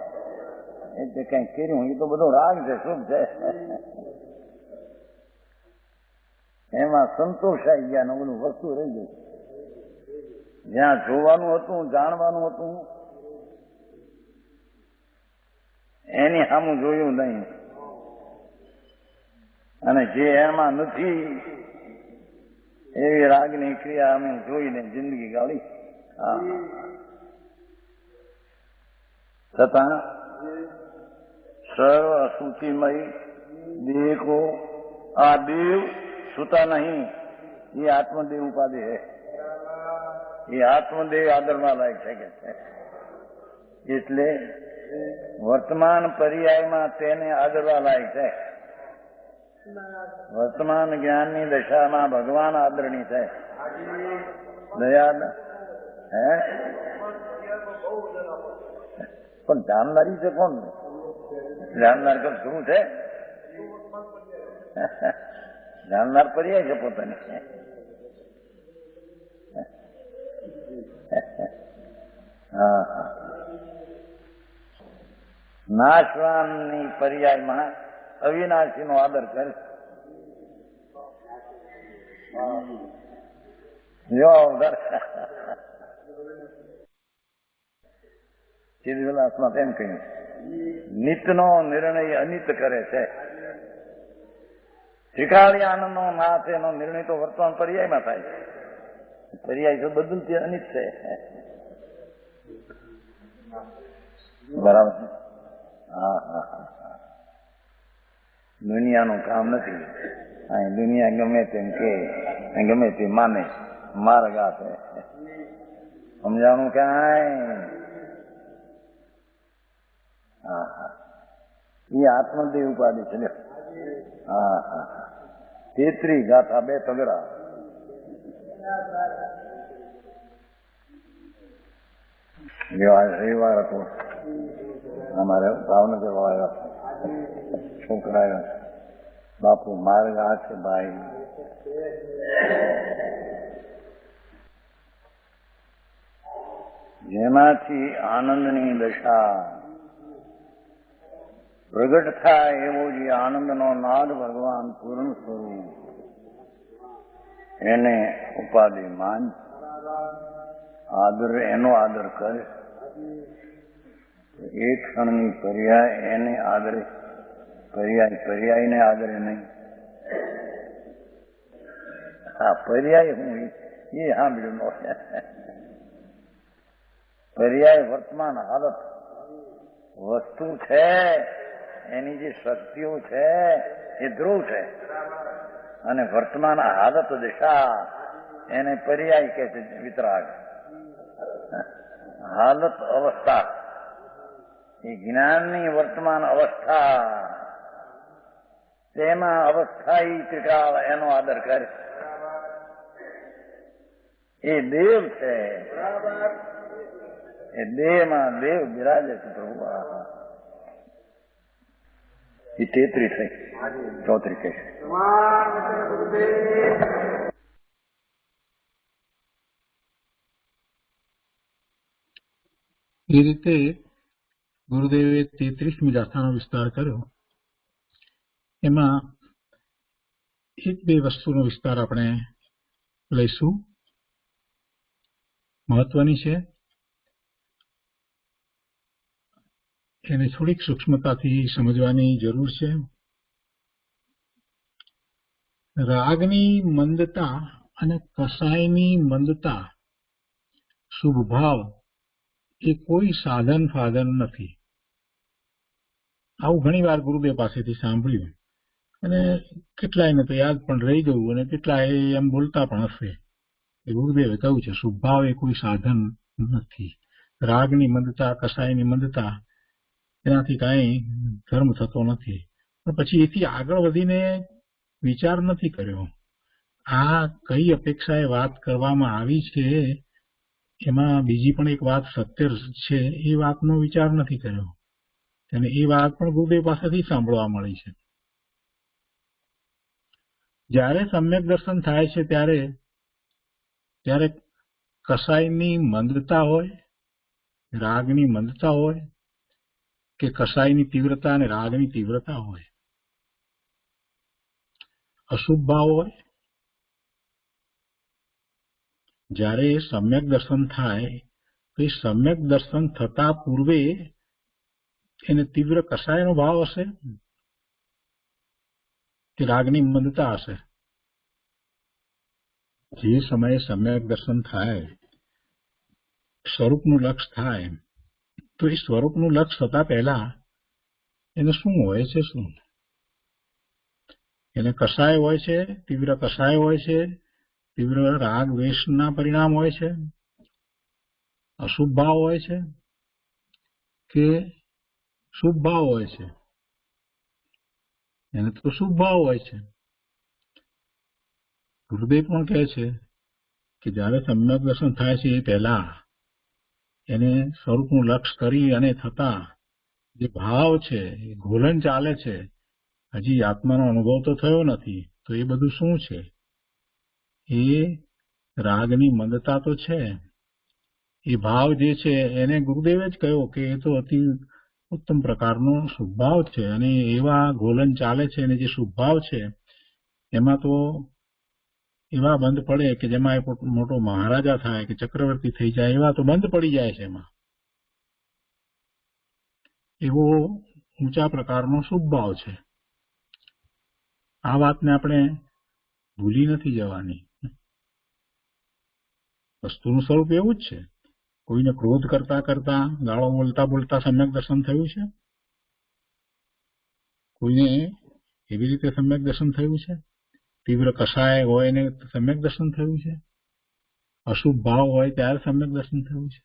એટલે કંઈક કર્યું એ તો બધો રાગ છે, શુભ છે. એમાં સંતોષ આવી ગયા ને બધું વસ્તુ રહી ગઈ. જ્યાં જોવાનું હતું, જાણવાનું હતું, એની સામું જોયું નહીં. અને જે એમાં નથી એવી રાગની ક્રિયા અમે જોઈને જિંદગી ગાળી. છતાં સર્વ અશુચિમય દેહ કો આ દેવ છૂતા નહીં. એ આત્મદેવ ઉપાધિ હે. એ આત્મદેવ આદરમાં લાયક છે કે છે. એટલે વર્તમાન પર્યાયમાં તેને આદરવા લાયક છે. વર્તમાન જ્ઞાનની દશામાં ભગવાન આદરણી છે. દયા હે પણ જાણનારી છે કોણ? જાણનાર કોણ શું છે? જાણનાર પર્યાય છે પોતાની. હા હા. નાશવાનની પર્યાયમાં અવિનાશી નો આદર કરે. જો ચિદવિલાસમાં તેમ કહ્યું, નિતનો નિર્ણય અનિત કરે છે. શિખાળી આનંદનો નાથ એનો નિર્ણય તો વર્તમાન પર્યાયમાં થાય છે. પર્યાય તો બધું તે અનિત છે. બરાબર. હા હા હા. દુનિયાનું કામ નથી. અહીં દુનિયા ગમે તેમ કે ગમે તે માને માર્ગ આપે. સમજાણું કાંઈ? હા હા. એ આત્મદેવ ઉપાધિ છે. હા હા. 33 ગાથા 2 તગડા. રવિવાર હતો, અમારે ભાવનગર આવ્યા છોકરા આવ્યા. બાપુ માર્ગ આ છે ભાઈ. જેમાંથી આનંદની દશા પ્રગટ થાય એવો જે આનંદનો નાદ ભગવાન પૂર્ણ સ્વરૂપ, એને ઉપાધિ માન, આદર એનો આદર કરે. એક ક્ષણની પર્યાય એને આદરે, પર્યાયને આદરે નહીં. હા, પર્યાય હું એ સાંભળ્યું નો. પર્યાય વર્તમાન હાલત વસ્તુ છે, એની જે શક્તિઓ છે એ ધ્રુવ છે, અને વર્તમાન હાલત દિશા એને પર્યાય કહે છે. વિતરાગ હાલત અવસ્થા, એ જ્ઞાનની વર્તમાન અવસ્થા, તેમાં અવસ્થાયી ત્રિકાળ એનો આદર કરે. એ દેવ છે, એ દેહમાં દેવ બિરાજે છે પ્રભુ. એ 33 થઈ, 34 કહે છે. એ રીતે ગુરુદેવે 33મી ગાથાનો વિસ્તાર કર્યો. એમાં 1-2 વસ્તુનો વિસ્તાર આપણે લઈશું. મહત્વની છે, એને થોડીક સૂક્ષ્મતાથી સમજવાની જરૂર છે. રાગની મંદતા અને કસાયની મંદતા, શુભ ભાવ એ કોઈ સાધન ફાધન નથી. આવું ઘણી વાર ગુરુદેવ પાસેથી સાંભળ્યું, અને કેટલાયને તો યાદ પણ રહી ગયું, અને કેટલાય એમ બોલતા પણ હશે. એ ગુરુદેવે કહ્યું છે શુભ ભાવ એ કોઈ સાધન નથી. રાગની મંદતા, કસાયની મંદતા, એનાથી કાંઈ ધર્મ થતો નથી. પણ પછી એથી આગળ વધીને વિચાર નથી કર્યો. આ કઈ અપેક્ષાએ વાત કરવામાં આવી છે, એમાં બીજી પણ એક વાત સત્ય છે, એ વાતનો વિચાર નથી કર્યો. અને એ વાત પણ ગુરુદેવ પાસેથી સાંભળવા મળી છે. જ્યારે સમ્યક દર્શન થાય છે ત્યારે કસાયની મંદતા હોય, રાગની મંદતા હોય, કે કસાયની તીવ્રતા અને રાગની તીવ્રતા હોય, અશુભ ભાવ હોય. જ્યારે સમ્યક દર્શન થાય તો એ સમ્યક દર્શન થતા પૂર્વે એને તીવ્ર કસાયનો ભાવ હશે કે રાગની મંદતા હશે. જે સમયે સમ્યક દર્શન થાય, સ્વરૂપનું લક્ષ થાય, તો એ સ્વરૂપનું લક્ષ થતા પહેલા એને શું હોય છે? શું એને કસાય હોય છે, તીવ્ર કસાય હોય છે, તીવ્ર રાગ દ્વેષના પરિણામ હોય છે, અશુભ ભાવ હોય છે કે શુભ ભાવ હોય છે? એને તો શુભ ભાવ હોય છે. ગુરુદેવ પણ કહે છે કે જ્યારે સમ્યક દર્શન થાય છે એ પહેલા એને સ્વરૂપનું લક્ષ કરી અને થતા જે ભાવ છે, એ ઘોલન ચાલે છે, હજી આત્માનો અનુભવ તો થયો નથી, તો એ બધું શું છે? એ રાગની મંદતા તો છે. એ ભાવ જે છે એને ગુરુદેવે જ કહ્યો કે એ તો અતિ ઉત્તમ પ્રકારનો શુભભાવ છે, અને એવા ગોલન ચાલે છે, અને જે શુભભાવ છે એમાં તો એવા બંધ પડે કે જેમાં એ મોટો મહારાજા થાય કે ચક્રવર્તી થઈ જાય, એવા તો બંધ પડી જાય છે એમાં. એવો ઊંચા પ્રકારનો શુભભાવ છે. આ વાતને આપણે ભૂલી નથી જવાની. વસ્તુનું સ્વરૂપ એવું જ છે. કોઈને ક્રોધ કરતા કરતા, ગાળો બોલતા બોલતા સમ્યક દર્શન થયું છે, કોઈને એવી રીતે સમ્યક દર્શન થયું છે, તીવ્ર કષાય હોય ને સમ્યક દર્શન થયું છે, અશુભ ભાવ હોય ત્યારે સમ્યક દર્શન થયું છે.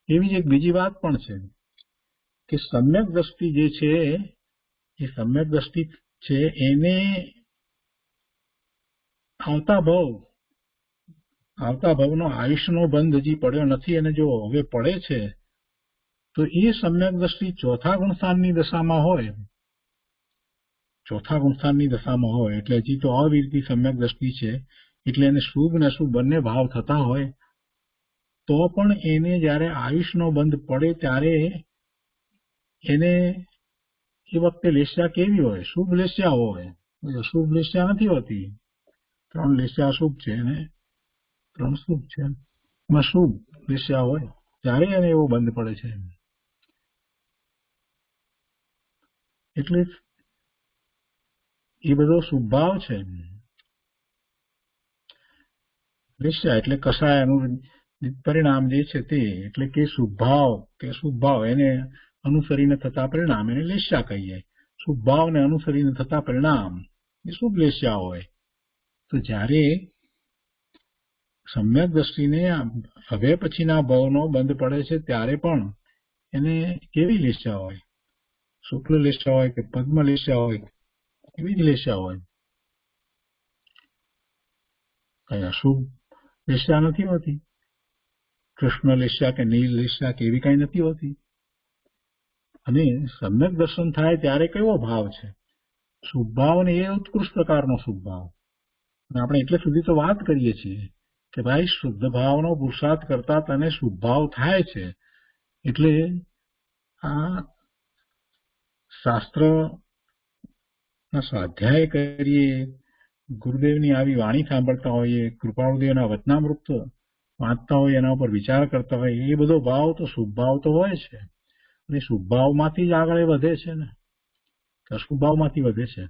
એવી જ એક બીજી વાત પણ છે કે સમ્યક દ્રષ્ટિ જે છે એ સમ્યક દ્રષ્ટિ છે એને આવતા ભવનો આયુષ્યનો બંધ હજી પડ્યો નથી, અને જો હવે પડે છે તો એ સમ્યક દ્રષ્ટિ ચોથા ગુણસ્થાનની દશામાં હોય, એટલે હજી તો અવિરતી સમ્યક દ્રષ્ટિ છે, એટલે એને શુભ ને અશુભ બંને ભાવ થતા હોય તો પણ એને જ્યારે આયુષનો બંધ પડે ત્યારે એને એ વખતે લેસ્યા કેવી હોય? શુભ લેસ્યા હોય, અશુભ લેસ્યા નથી હોતી. 3 લેસ્યા અશુભ છે અને 3 શુભ છે. એમાં શુભ લેસ્યા હોય ત્યારે એને એવો બંધ પડે છે. એટલે એ બધો શુભભાવ છે. લેસ્યા એટલે કસાયનું પરિણામ જે છે તે, એટલે કે શુભભાવ કે શુભભાવ એને અનુસરીને થતા પરિણામ એને લેસ્યા કહીએ. શુભભાવને અનુસરીને થતા પરિણામ એ શુભ લેસ્યા હોય. તો જ્યારે સમ્યક દ્રષ્ટિને હવે પછીના ભાવનો બંધ પડે છે ત્યારે પણ એને કેવી લેસ્યા હોય? શુક્લ લેસ્યા હોય કે પદ્મ લેસ્યા હોય, એવી જ લેસ્યા હોય. કઈ અશુભ લેસ્યા નથી હોતી. કૃષ્ણ લેસ્યા કે નીલ લેસ્યા કે એવી કઈ નથી હોતી. અને સમ્યક દર્શન થાય ત્યારે કેવો ભાવ છે? શુભભાવ, અને એ ઉત્કૃષ્ટ પ્રકારનો શુભભાવ. અને આપણે એટલે સુધી તો વાત કરીએ છીએ કે ભાઈ શુદ્ધ ભાવનો પુરુષાર્થ કરતા તને શુભભાવ થાય છે. એટલે આ શાસ્ત્રના સ્વાધ્યાય કરીએ, ગુરુદેવની આવી વાણી સાંભળતા હોઈએ, કૃપાળુદેવના વચનામૃત વાંચતા હોય, એના ઉપર વિચાર કરતા હોય, એ બધો ભાવ તો શુભભાવ તો હોય છે. અને શુભભાવમાંથી જ આગળ વધે છે ને, અશુભભાવમાંથી વધે છે.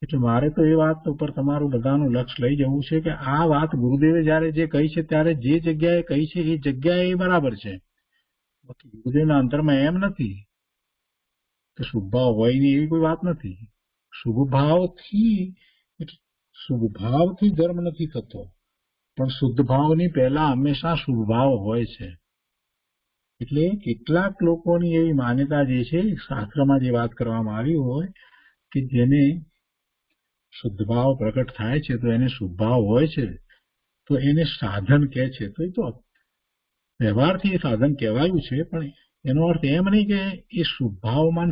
એટલે મારે તો એ વાત ઉપર તમારું બધાનું લક્ષ્ય લઈ જવું છે કે આ વાત ગુરુદેવે જયારે જે કહી છે ત્યારે જે જગ્યાએ કહી છે એ જગ્યાએ એ બરાબર છે. બાકી ગુરુદેવના અંતરમાં એમ નથી કે શુભભાવ હોય નહીં એવી કોઈ વાત નથી. શુભભાવથી ધર્મ નથી થતો, પણ શુદ્ધ ભાવની પહેલા હંમેશા શુભભાવ હોય છે. એટલે કેટલાક લોકોની એવી માન્યતા જે છે, શાસ્ત્રમાં જે વાત કરવામાં આવી હોય કે જેને શુદ્ધ ભાવ પ્રગટ થાય છે તો એને શુભભાવ હોય છે, તો એને સાધન કહે છે. તો એ તો વ્યવહારથી સાધન કહેવાયું છે, પણ એનો અર્થ એમ નહીં કે એ શુભભાવમાં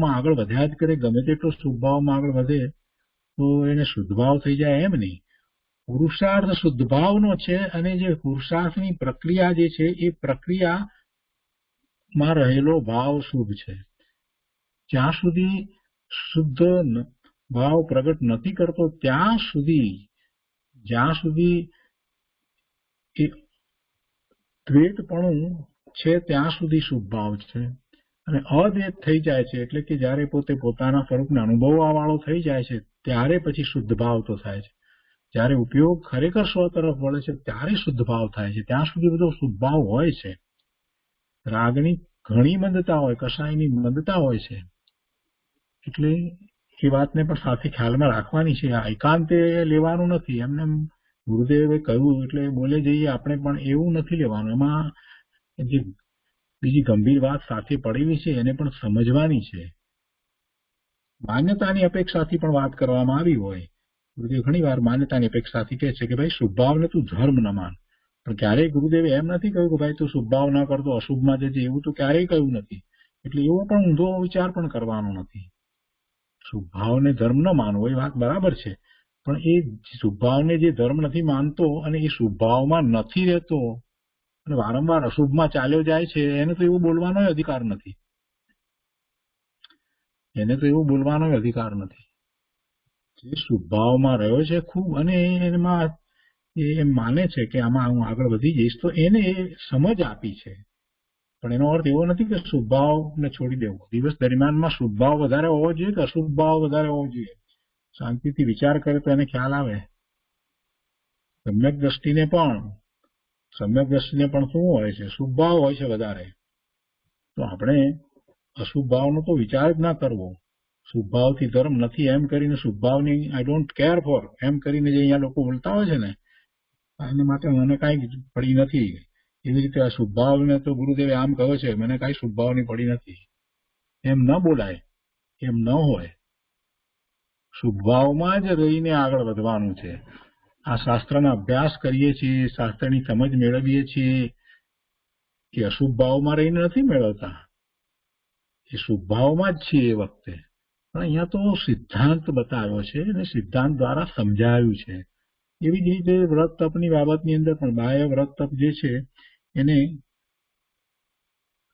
આગળ વધ્યા જ કરે, ગમે તેટલો શુભભાવમાં આગળ વધે તો એને શુદ્ધભાવ થઈ જાય, એમ નહીં. પુરુષાર્થ શુદ્ધભાવનો છે, અને જે પુરુષાર્થની પ્રક્રિયા જે છે એ પ્રક્રિયામાં રહેલો ભાવ શુભ છે. જ્યાં સુધી શુદ્ધ ભાવ પ્રગટ નથી કરતો ત્યાં સુધી, જ્યાં સુધી એ દ્વૈતપણું છે ત્યાં સુધી શુભ ભાવ છે. અને અદ્વૈત થઈ જાય છે, એટલે કે જયારે પોતે પોતાના સ્વરૂપને અનુભવવા વાળો થઈ જાય છે ત્યારે પછી શુદ્ધ ભાવ તો થાય છે. જયારે ઉપયોગ ખરેખર સ્વ તરફ વળે છે ત્યારે શુદ્ધ ભાવ થાય છે. ત્યાં સુધી બધો શુભ ભાવ હોય છે. રાગની ઘણી મંદતા હોય, કસાયની મંદતા હોય છે. એટલે એ વાતને પણ સાથે ખ્યાલમાં રાખવાની છે. આ એકાંતે લેવાનું નથી. એમને ગુરુદેવે કહ્યું એટલે બોલે જઈએ આપણે, પણ એવું નથી લેવાનું. એમાં જે બીજી ગંભીર વાત સાથે પડેલી છે એને પણ સમજવાની છે. માન્યતાની અપેક્ષાથી પણ વાત કરવામાં આવી હોય. ગુરુદેવ ઘણી વાર માન્યતાની અપેક્ષાથી કહે છે કે ભાઈ શુભભાવને તું ધર્મ ન માન, પણ ક્યારેય ગુરુદેવે એમ નથી કહ્યું કે ભાઈ તું શુભભાવ ના કરતો અશુભમાં જજે, એવું તો ક્યારેય કહ્યું નથી. એટલે એવો પણ ઊંધો વિચાર પણ કરવાનો નથી. શુભભાવને ધર્મ ન માનવો એ વાત બરાબર છે, પણ એ શુભભાવને જે ધર્મ નથી માનતો અને એ શુભભાવમાં નથી રહેતો અને વારંવાર અશુભમાં ચાલ્યો જાય છે એને તો એવું બોલવાનો અધિકાર નથી. એને તો એવું બોલવાનો અધિકાર નથી. જે શુભ ભાવમાં રહ્યો છે ખૂબ, અને એમાં એ માને છે કે આમાં હું આગળ વધી જઈશ, તો એને એ સમજ આપી છે. પણ એનો અર્થ એવો નથી કે શુભ ભાવને છોડી દેવો. દિવસ દરમિયાનમાં શુભ ભાવ વધારે હોવો જોઈએ કે અશુભ ભાવ વધારે હોવો જોઈએ, શાંતિથી વિચાર કરે તો એને ખ્યાલ આવે. સમ્યક દ્રષ્ટિને પણ શું હોય છે? શુભ ભાવ હોય છે વધારે. તો આપણે અશુભ ભાવનો તો વિચાર જ ના કરવો. શુભ ભાવથી ધર્મ નથી એમ કરીને, શુભ ભાવની આઈ ડોન્ટ કેર ફોર એમ કરીને જે અહીંયા લોકો બોલતા હોય છે ને, એના માટે મને કાંઈ પડી નથી. એવી રીતે આ શુભ ભાવને તો ગુરુદેવે આમ કહ્યો છે, મને કાંઈ શુભ ભાવની પડી નથી, એમ ન બોલાય, એમ ન હોય. શુભ ભાવમાં જ રહીને આગળ વધવાનું છે. આ શાસ્ત્રનો અભ્યાસ કરીએ છીએ, શાસ્ત્રની સમજ મેળવીએ છીએ, એ અશુભ ભાવમાં રહીને નથી મેળવતા, એ શુભ ભાવમાં જ છીએ એ વખતે. પણ અહીંયા તો સિદ્ધાંત બતાવ્યો છે અને સિદ્ધાંત દ્વારા સમજાયું છે. એવી જ રીતે વ્રત તપની બાબતની અંદર પણ બાહ્ય વ્રત તપ જે છે એને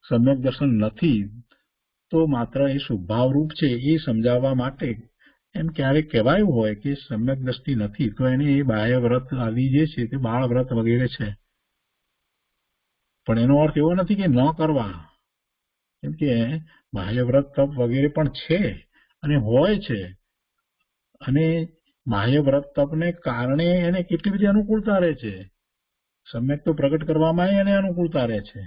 સમ્યક દર્શન નથી, તો માત્ર એ શુભ ભાવરૂપ છે એ સમજાવવા માટે એમ ક્યારેક કહેવાયું હોય કે સમ્યક દ્રષ્ટિ નથી, તો એને એ બાહ્ય વ્રત આદિ જે છે તે બાળ વ્રત વગેરે છે. પણ એનો અર્થ એવો નથી કે ન કરવા, કેમ કે બાહ્ય વ્રત તપ વગેરે પણ છે અને હોય છે. અને બાહ્ય વ્રત તપને કારણે એને કેટલી બધી અનુકૂળતા રહે છે. સમ્યક તો પ્રગટ કરવામાં એને અનુકૂળતા રહે છે.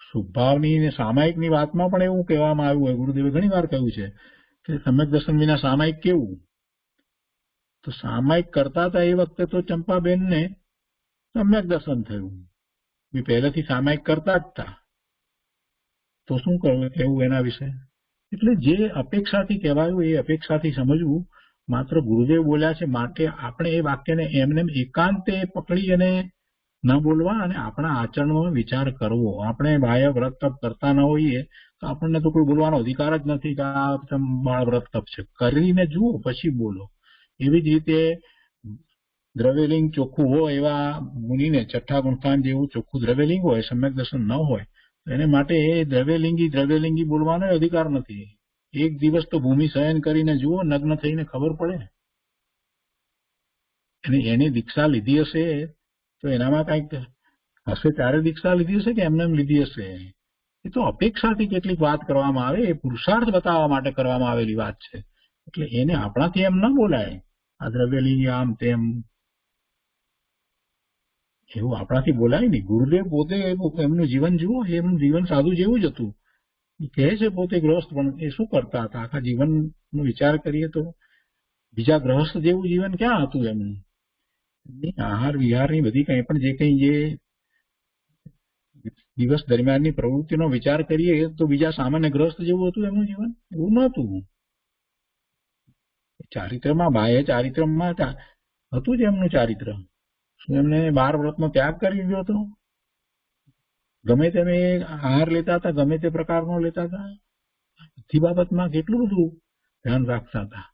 શુભભાવની અને સામાયિકની વાતમાં પણ એવું કહેવામાં આવ્યું હોય, ગુરુદેવે ઘણી વાર કહ્યું છે કે સમ્યક દર્શન વિના સામાયિક કેવું? તો સામાયિક કરતા હતા એ વખતે તો ચંપાબેનને સમ્યક દર્શન થયું. એ પહેલેથી સામાયિક કરતા જ હતા, તો શું કહેવું એના વિશે? એટલે જે અપેક્ષાથી કહેવાયું એ અપેક્ષાથી સમજવું. માત્ર ગુરુદેવ બોલ્યા છે માટે આપણે એ વાક્યને એમને એકાંતે પકડી અને ન બોલવા અને આપણા આચરણમાં વિચાર કરવો. આપણે બાહ્ય વ્રત તપ કરતા ન હોઈએ તો આપણને તો કોઈ બોલવાનો અધિકાર જ નથી કે આ બાળ વ્રત તપ છે. કરીને જુઓ પછી બોલો. એવી જ રીતે દ્રવ્યલિંગ ચોખ્ખું હોય એવા મુનિને છઠ્ઠા ગુણસ્થાન જેવું ચોખ્ખું દ્રવ્યલિંગ હોય, સમ્યક દર્શન ન હોય, એને માટે એ દ્રવ્યલિંગી બોલવાનો અધિકાર નથી. એક દિવસ તો ભૂમિ શયન કરીને જુઓ, નગ્ન થઈને ખબર પડે. અને એની દીક્ષા લીધી હશે તો એનામાં કંઈક હશે, ત્યારે દીક્ષા લીધી હશે કે એમને એમ લીધી હશે. એ તો અપેક્ષાથી કેટલીક વાત કરવામાં આવે, એ પુરુષાર્થ બતાવવા માટે કરવામાં આવેલી વાત છે. એટલે એને આપણાથી એમ ન બોલાય, આ દ્રવ્યલિંગી આમ તેમ, એવું આપણાથી બોલાય નહીં. ગુરુદેવ પોતે એમનું જીવન જુઓ, એમનું જીવન સાધુ જેવું જ હતું. કહે છે પોતે ગ્રહસ્થ, પણ એ શું કરતા હતા? આખા જીવનનો વિચાર કરીએ તો બીજા ગ્રહસ્થ જેવું જીવન ક્યાં હતું એમનું? આહાર વિહારની બધી કંઈ પણ જે દિવસ દરમિયાનની પ્રવૃત્તિનો વિચાર કરીએ તો બીજા સામાન્ય ગ્રહસ્થ જેવું હતું એમનું જીવન? એવું નહોતું. ચારિત્રમાં, બાહ્ય ચારિત્રમાં હતું જ એમનું ચારિત્ર. શું એમને 12 વ્રતનો ત્યાગ કરી દીધો હતો? ગમે તેમ આહાર લેતા હતા, ગમે તે પ્રકારનો લેતા હતા, બધી બાબતમાં કેટલું બધું ધ્યાન રાખતા હતા.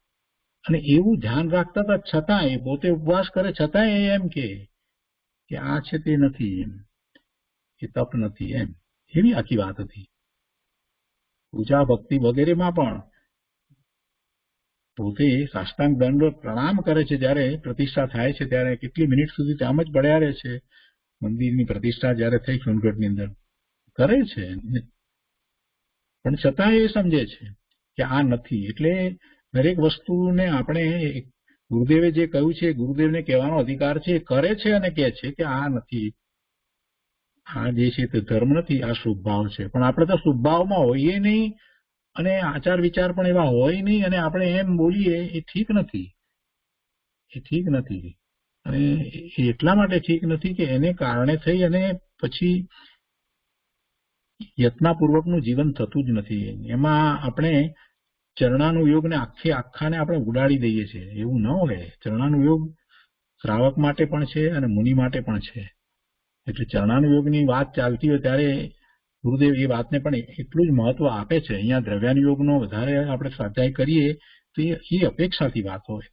અને એવું ધ્યાન રાખતા હતા છતાં એ પોતે ઉપવાસ કરે છતાં એમ કે આ છે તે નથી, એમ એ તપ નથી, એમ એવી આખી વાત હતી. પૂજા ભક્તિ વગેરેમાં પણ પોતે સાષ્ટાંગ દંડ પ્રણામ કરે છે. જ્યારે પ્રતિષ્ઠા થાય છે ત્યારે કેટલી મિનિટ સુધી આમ જ પડ્યા રહે છે. મંદિરની પ્રતિષ્ઠા જયારે થઈ સોનગઢની અંદર કરે છે, પણ છતાં એ સમજે છે કે આ નથી. એટલે દરેક વસ્તુને આપણે ગુરુદેવે જે કહ્યું છે, ગુરુદેવને કહેવાનો અધિકાર છે. કરે છે અને કહે છે કે આ નથી, આ જે છે તે ધર્મ નથી, આ શુભ ભાવ છે. પણ આપણે તો શુભ ભાવમાં હોઈએ નહીં અને આચાર વિચાર પણ એવા હોય નહીં, અને આપણે એમ બોલીએ એ ઠીક નથી, એ ઠીક નથી. અને એટલા માટે ઠીક નથી કે એને કારણે થઈ અને પછી યત્નાપૂર્વકનું જીવન થતું જ નથી. એમાં આપણે ચરણાનુયોગને આખાને આપણે ઉડાડી દઈએ છીએ. એવું ન હોય. ચરણાનુયોગ શ્રાવક માટે પણ છે અને મુનિ માટે પણ છે. એટલે ચરણાનુયોગની વાત ચાલતી હોય ત્યારે ગુરુદેવ એ વાતને પણ એટલું જ મહત્વ આપે છે. અહીંયા દ્રવ્યાનુયોગનો વધારે આપણે સ્વાધ્યાય કરીએ તો એ અપેક્ષાથી વાત હોય.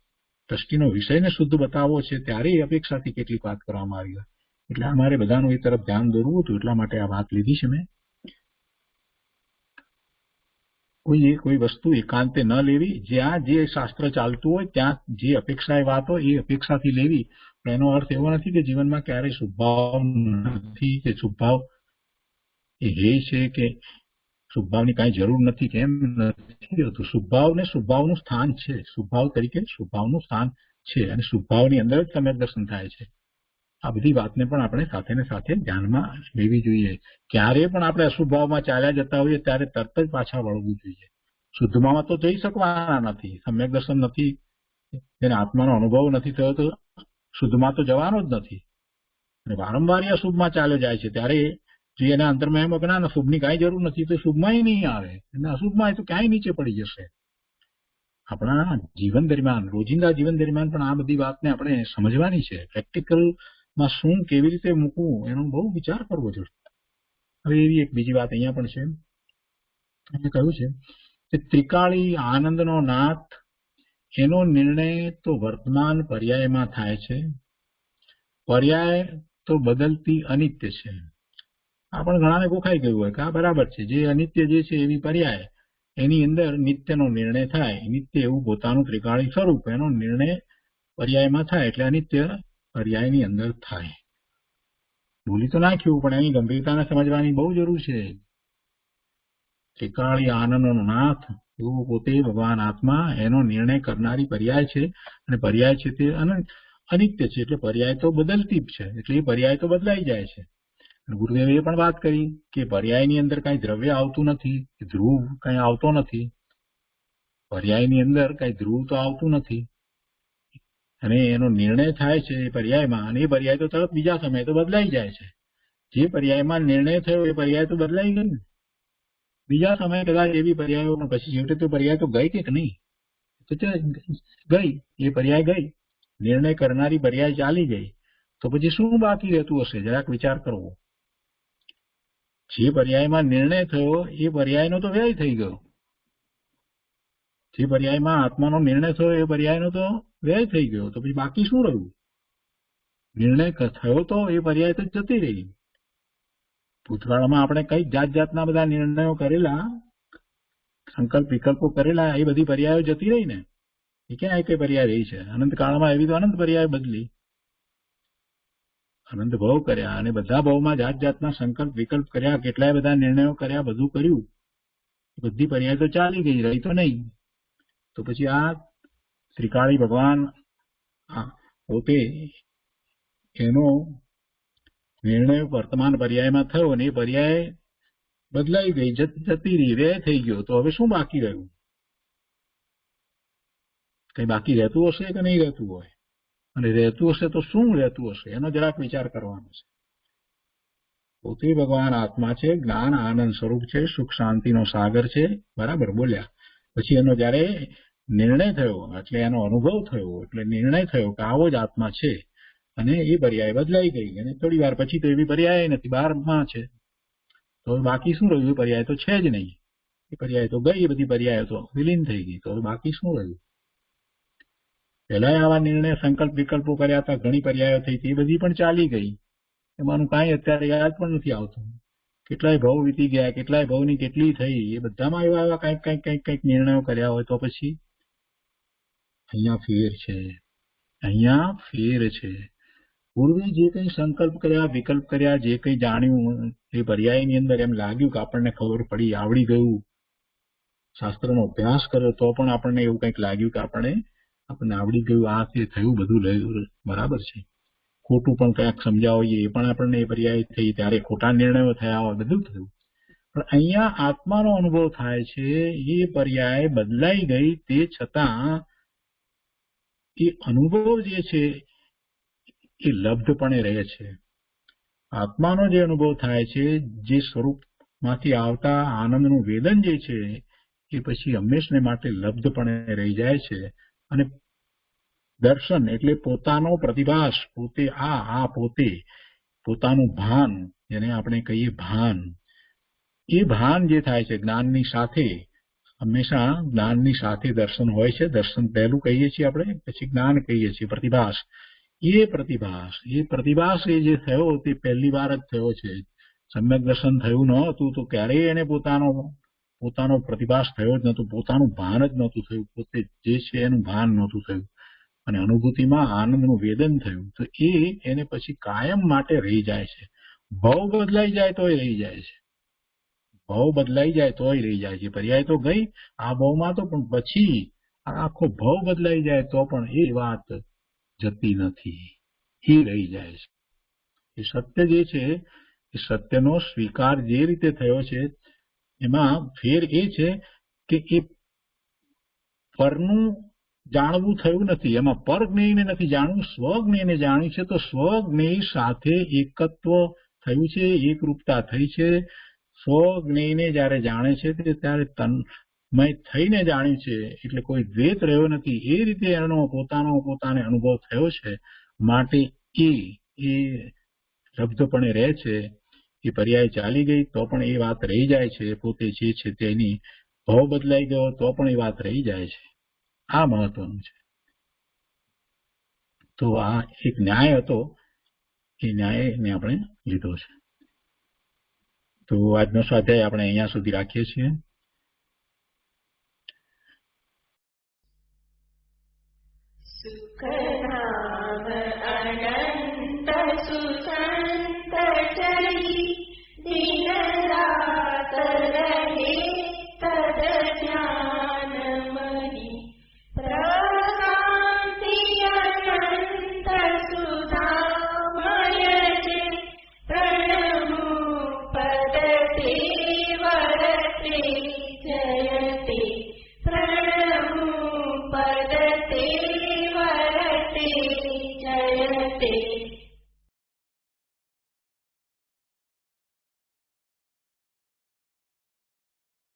દ્રષ્ટિનો વિષયને શુદ્ધ બતાવવો છે ત્યારે એ અપેક્ષાથી કેટલીક વાત કરવામાં આવી હોય. એટલે અમારે બધાનું એ તરફ ધ્યાન દોરવું હતું, એટલા માટે આ વાત લીધી છે મેં. કોઈ વસ્તુ એકાંતે ન લેવી, જ્યાં જે શાસ્ત્ર ચાલતું હોય ત્યાં જે અપેક્ષા વાત હોય એ અપેક્ષાથી લેવી. પણ એનો અર્થ એવો નથી કે જીવનમાં ક્યારેય શુભભાવ નથી, કે શુભભાવ એ હે છે, કે શુભભાવની કાંઈ જરૂર નથી, કે એમ નથી હોતું. શુભભાવ ને શુભભાવનું સ્થાન છે, શુભભાવ તરીકે શુભભાવનું સ્થાન છે, અને શુભભાવની અંદર જ સમ્યક દર્શન થાય છે. આ બધી વાતને પણ આપણે સાથે ને સાથે ધ્યાનમાં લેવી જોઈએ. ક્યારે પણ આપણે અશુભ ભાવમાં ચાલ્યા જતા હોઈએ ત્યારે તરત જ પાછા વળવું જોઈએ. શુદ્ધમાં તો જઈ શકવાના નથી, સમ્યક દર્શન નથી, તેને આત્માનો અનુભવ નથી થયો તો શુદ્ધમાં તો જવાનો જ નથી. અને વારંવાર અશુભમાં ચાલ્યો જાય છે ત્યારે જે એના અંતરમાં એમ કે ના શુભની કાંઈ જરૂર નથી, તો શુભમાં નહીં આવે, અને અશુભમાં તો ક્યાંય નીચે પડી જશે. આપણા જીવન દરમિયાન, રોજિંદા જીવન દરમિયાન પણ આ બધી વાતને આપણે સમજવાની છે. પ્રેક્ટિકલમાં શું કેવી રીતે મૂકવું એનો બહુ વિચાર કરવો જોઈએ. હવે એવી એક બીજી વાત અહીંયા પણ છે. અહીંયા કહ્યું છે કે ત્રિકાળી આનંદનો નાથ, એનો નિર્ણય તો વર્તમાન પર્યાયમાં થાય છે. પર્યાય તો બદલતી અનિત્ય છે. આ પણ ઘણાને ગોખાઈ ગયું હોય કે આ બરાબર છે, જે અનિત્ય જે છે એવી પર્યાય, એની અંદર નિત્યનો નિર્ણય થાય. નિત્ય એવું પોતાનું ત્રિકાળી સ્વરૂપ, એનો નિર્ણય પર્યાયમાં થાય એટલે અનિત્ય પર્યાયની અંદર થાય. ભૂલી તો નાખ્યું, પણ એની ગંભીરતાને સમજવાની બહુ જરૂર છે. ત્રિકાળી આનંદનો નાથ એવું પોતે ભગવાન આત્મા, એનો નિર્ણય કરનારી પર્યાય છે, અને પર્યાય છે તે અનિત્ય છે, એટલે પર્યાય તો બદલતી જ છે, એટલે એ પર્યાય તો બદલાઈ જાય છે. ગુરુદેવે એ પણ વાત કરી કે પર્યાયની અંદર કઈ દ્રવ્ય આવતું નથી, ધ્રુવ કઈ આવતો નથી. પર્યાયની અંદર કઈ ધ્રુવ તો આવતું નથી, અને એનો નિર્ણય થાય છે એ પર્યાયમાં, અને એ પર્યાય તો તરત બીજા સમયે તો બદલાઈ જાય છે. જે પર્યાયમાં નિર્ણય થયો એ પર્યાય તો બદલાઈ ગઈ ને, બીજા સમયે કદાચ એવી પર્યાયો, પણ પછી છેવટે તો પર્યાય તો ગઈ કે નહીં, તો ગઈ, એ પર્યાય ગઈ, નિર્ણય કરનારી પર્યાય ચાલી ગઈ, તો પછી શું બાકી રહેતું હશે? જરાક વિચાર કરવો. જે પર્યાયમાં નિર્ણય થયો એ પર્યાયનો તો વ્યય થઈ ગયો. જે પર્યાયમાં આત્માનો નિર્ણય થયો એ પર્યાયનો તો વ્યય થઈ ગયો, તો પછી બાકી શું રહ્યું? નિર્ણય થયો તો એ પર્યાય તો જતી રહી. ભૂતકાળમાં આપણે કઈ જાતના બધા નિર્ણયો કરેલા, સંકલ્પ વિકલ્પો કરેલા, એ બધી પર્યાયો જતી રહી ને, એ ક્યાં કઈ પર્યાય રહી છે? અનંત કાળમાં એવી તો અનંત પર્યાય બદલી, અનંત ભાવ કર્યા, અને બધા ભાવમાં જાતના સંકલ્પ વિકલ્પ કર્યા, કેટલાય બધા નિર્ણયો કર્યા, બધું કર્યું, બધી પર્યાય તો ચાલી ગઈ, રહી તો નહીં. તો પછી આ ત્રિકાળી ભગવાન પોતે એનો નિર્ણય વર્તમાન પર્યાયમાં થયો, અને એ પર્યાય બદલાઈ ગઈ, જતી રહી, વ્યય થઈ ગયો, તો હવે શું બાકી રહ્યું? કઈ બાકી રહેતું હશે કે નહીં રહેતું હોય? અને રહેતું હશે તો શું રહેતું હશે? એનો જરાક વિચાર કરવાનો છે. પોતે ભગવાન આત્મા છે, જ્ઞાન આનંદ સ્વરૂપ છે, સુખ શાંતિનો સાગર છે, બરાબર બોલ્યા. પછી એનો જયારે નિર્ણય થયો, એટલે એનો અનુભવ થયો, એટલે નિર્ણય થયો કે આવો જ આત્મા છે, અને એ પર્યાય બદલાઈ ગઈ, અને થોડી વાર પછી તો એવી પર્યાય નથી, બહારમાં છે, તો બાકી શું રહ્યું? એ પર્યાય તો છે જ નહીં, એ પર્યાય તો ગઈ, એ બધી પર્યાય તો વિલીન થઈ ગઈ, તો બાકી શું રહ્યું? પહેલા આવા નિર્ણય સંકલ્પ વિકલ્પો કર્યા હતા, ઘણી પર્યાયો થઈ હતી, એ બધી પણ ચાલી ગઈ, એમાંનું કાંઈ અત્યારે યાદ પણ નથી આવતું. કેટલાય ભાવ વીતી ગયા, કેટલાય ભાવની કેટલી થઈ, એ બધામાં એવા કંઈક નિર્ણયો કર્યા હોય, તો પછી અહીંયા ફેર છે, અહીંયા ફેર છે. પૂર્વે જે કંઈ સંકલ્પ કર્યા, વિકલ્પ કર્યા, જે કંઈ જાણ્યું, એ પર્યાયની અંદર એમ લાગ્યું કે આપણને ખબર પડી, આવડી ગયું, શાસ્ત્રનો અભ્યાસ કર્યો તો પણ આપણને એવું કંઈક લાગ્યું કે આપણને આવડી ગયું, આ તે થયું, બધું બરાબર છે. ખોટું પણ ક્યાંક સમજ્યા હોઈએ, એ પણ આપણને એ પર્યાય થઈ, ત્યારે ખોટા નિર્ણયો થયા હોય, બધું થયું. પણ અહીંયા આત્માનો અનુભવ થાય છે, એ પર્યાય બદલાઈ ગઈ, તે છતાં એ અનુભવ જે છે એ લબ્ધપણે રહે છે. આત્માનો જે અનુભવ થાય છે, જે સ્વરૂપમાંથી આવતા આનંદનું વેદન જે છે, એ પછી હંમેશને માટે લબ્ધપણે રહી જાય છે. અને દર્શન એટલે પોતાનો પ્રતિભાસ, પોતે પોતે પોતાનું ભાન, જેને આપણે કહીએ ભાન, એ ભાન જે થાય છે જ્ઞાનની સાથે, હંમેશા જ્ઞાનની સાથે દર્શન હોય છે. દર્શન પહેલું કહીએ છીએ આપણે, પછી જ્ઞાન કહીએ છીએ, પ્રતિભાસ. એ પ્રતિભાસ એ જે થયો તે પહેલી વાર જ થયો છે. સમ્યક દર્શન થયું ન હતું તો ક્યારેય એને પોતાનો પ્રતિભાસ થયો જ નહોતું, પોતાનું ભાન જ નહોતું થયું, પોતે જે છે એનું ભાન નહોતું થયું અને અનુભૂતિમાં આનંદનું વેદન થયું. તો એને પછી કાયમ માટે રહી જાય છે. ભાવ બદલાઈ જાય તોય રહી જાય છે, ભાવ બદલાઈ જાય તોય રહી જાય છે. પર્યાય તો ગઈ આ ભાવમાં તો, પણ પછી આખો ભાવ બદલાઈ જાય તો પણ એ વાત જતી નથી, એ રહી જાય છે. એ સત્ય જે છે એ સત્યનો સ્વીકાર જે રીતે થયો છે એમાં ફેર એ છે કે એ પરનું જાણવું થયું નથી, એમાં પર જ્ઞેયને નથી જાણવું, સ્વજ્ઞેયને જાણ્યું છે. તો સ્વજ્ઞેય સાથે એકત્વ થયું છે, એકરૂપતા થઈ છે. સ્વજ્ઞેયને જયારે જાણે છે ત્યારે તન્મય થઈને જાણ્યું છે, એટલે કોઈ દ્વેત રહ્યો નથી. એ રીતે એનો પોતાને અનુભવ થયો છે, માટે એ શબ્દપણે રહે છે. એ પર્યાય ચાલી ગઈ તો પણ એ વાત રહી જાય છે, પોતે જે છે તેની ભાવ બદલાઈ ગયો તો પણ એ વાત રહી જાય છે. આ મહત્વનું છે. તો આ એક ન્યાય હતો, એ ન્યાયને આપણે લીધો છે. તો આજનો સ્વાધ્યાય આપણે અહીંયા સુધી રાખીએ છીએ. સુખધામ અનંત સુસંત ચરી દિન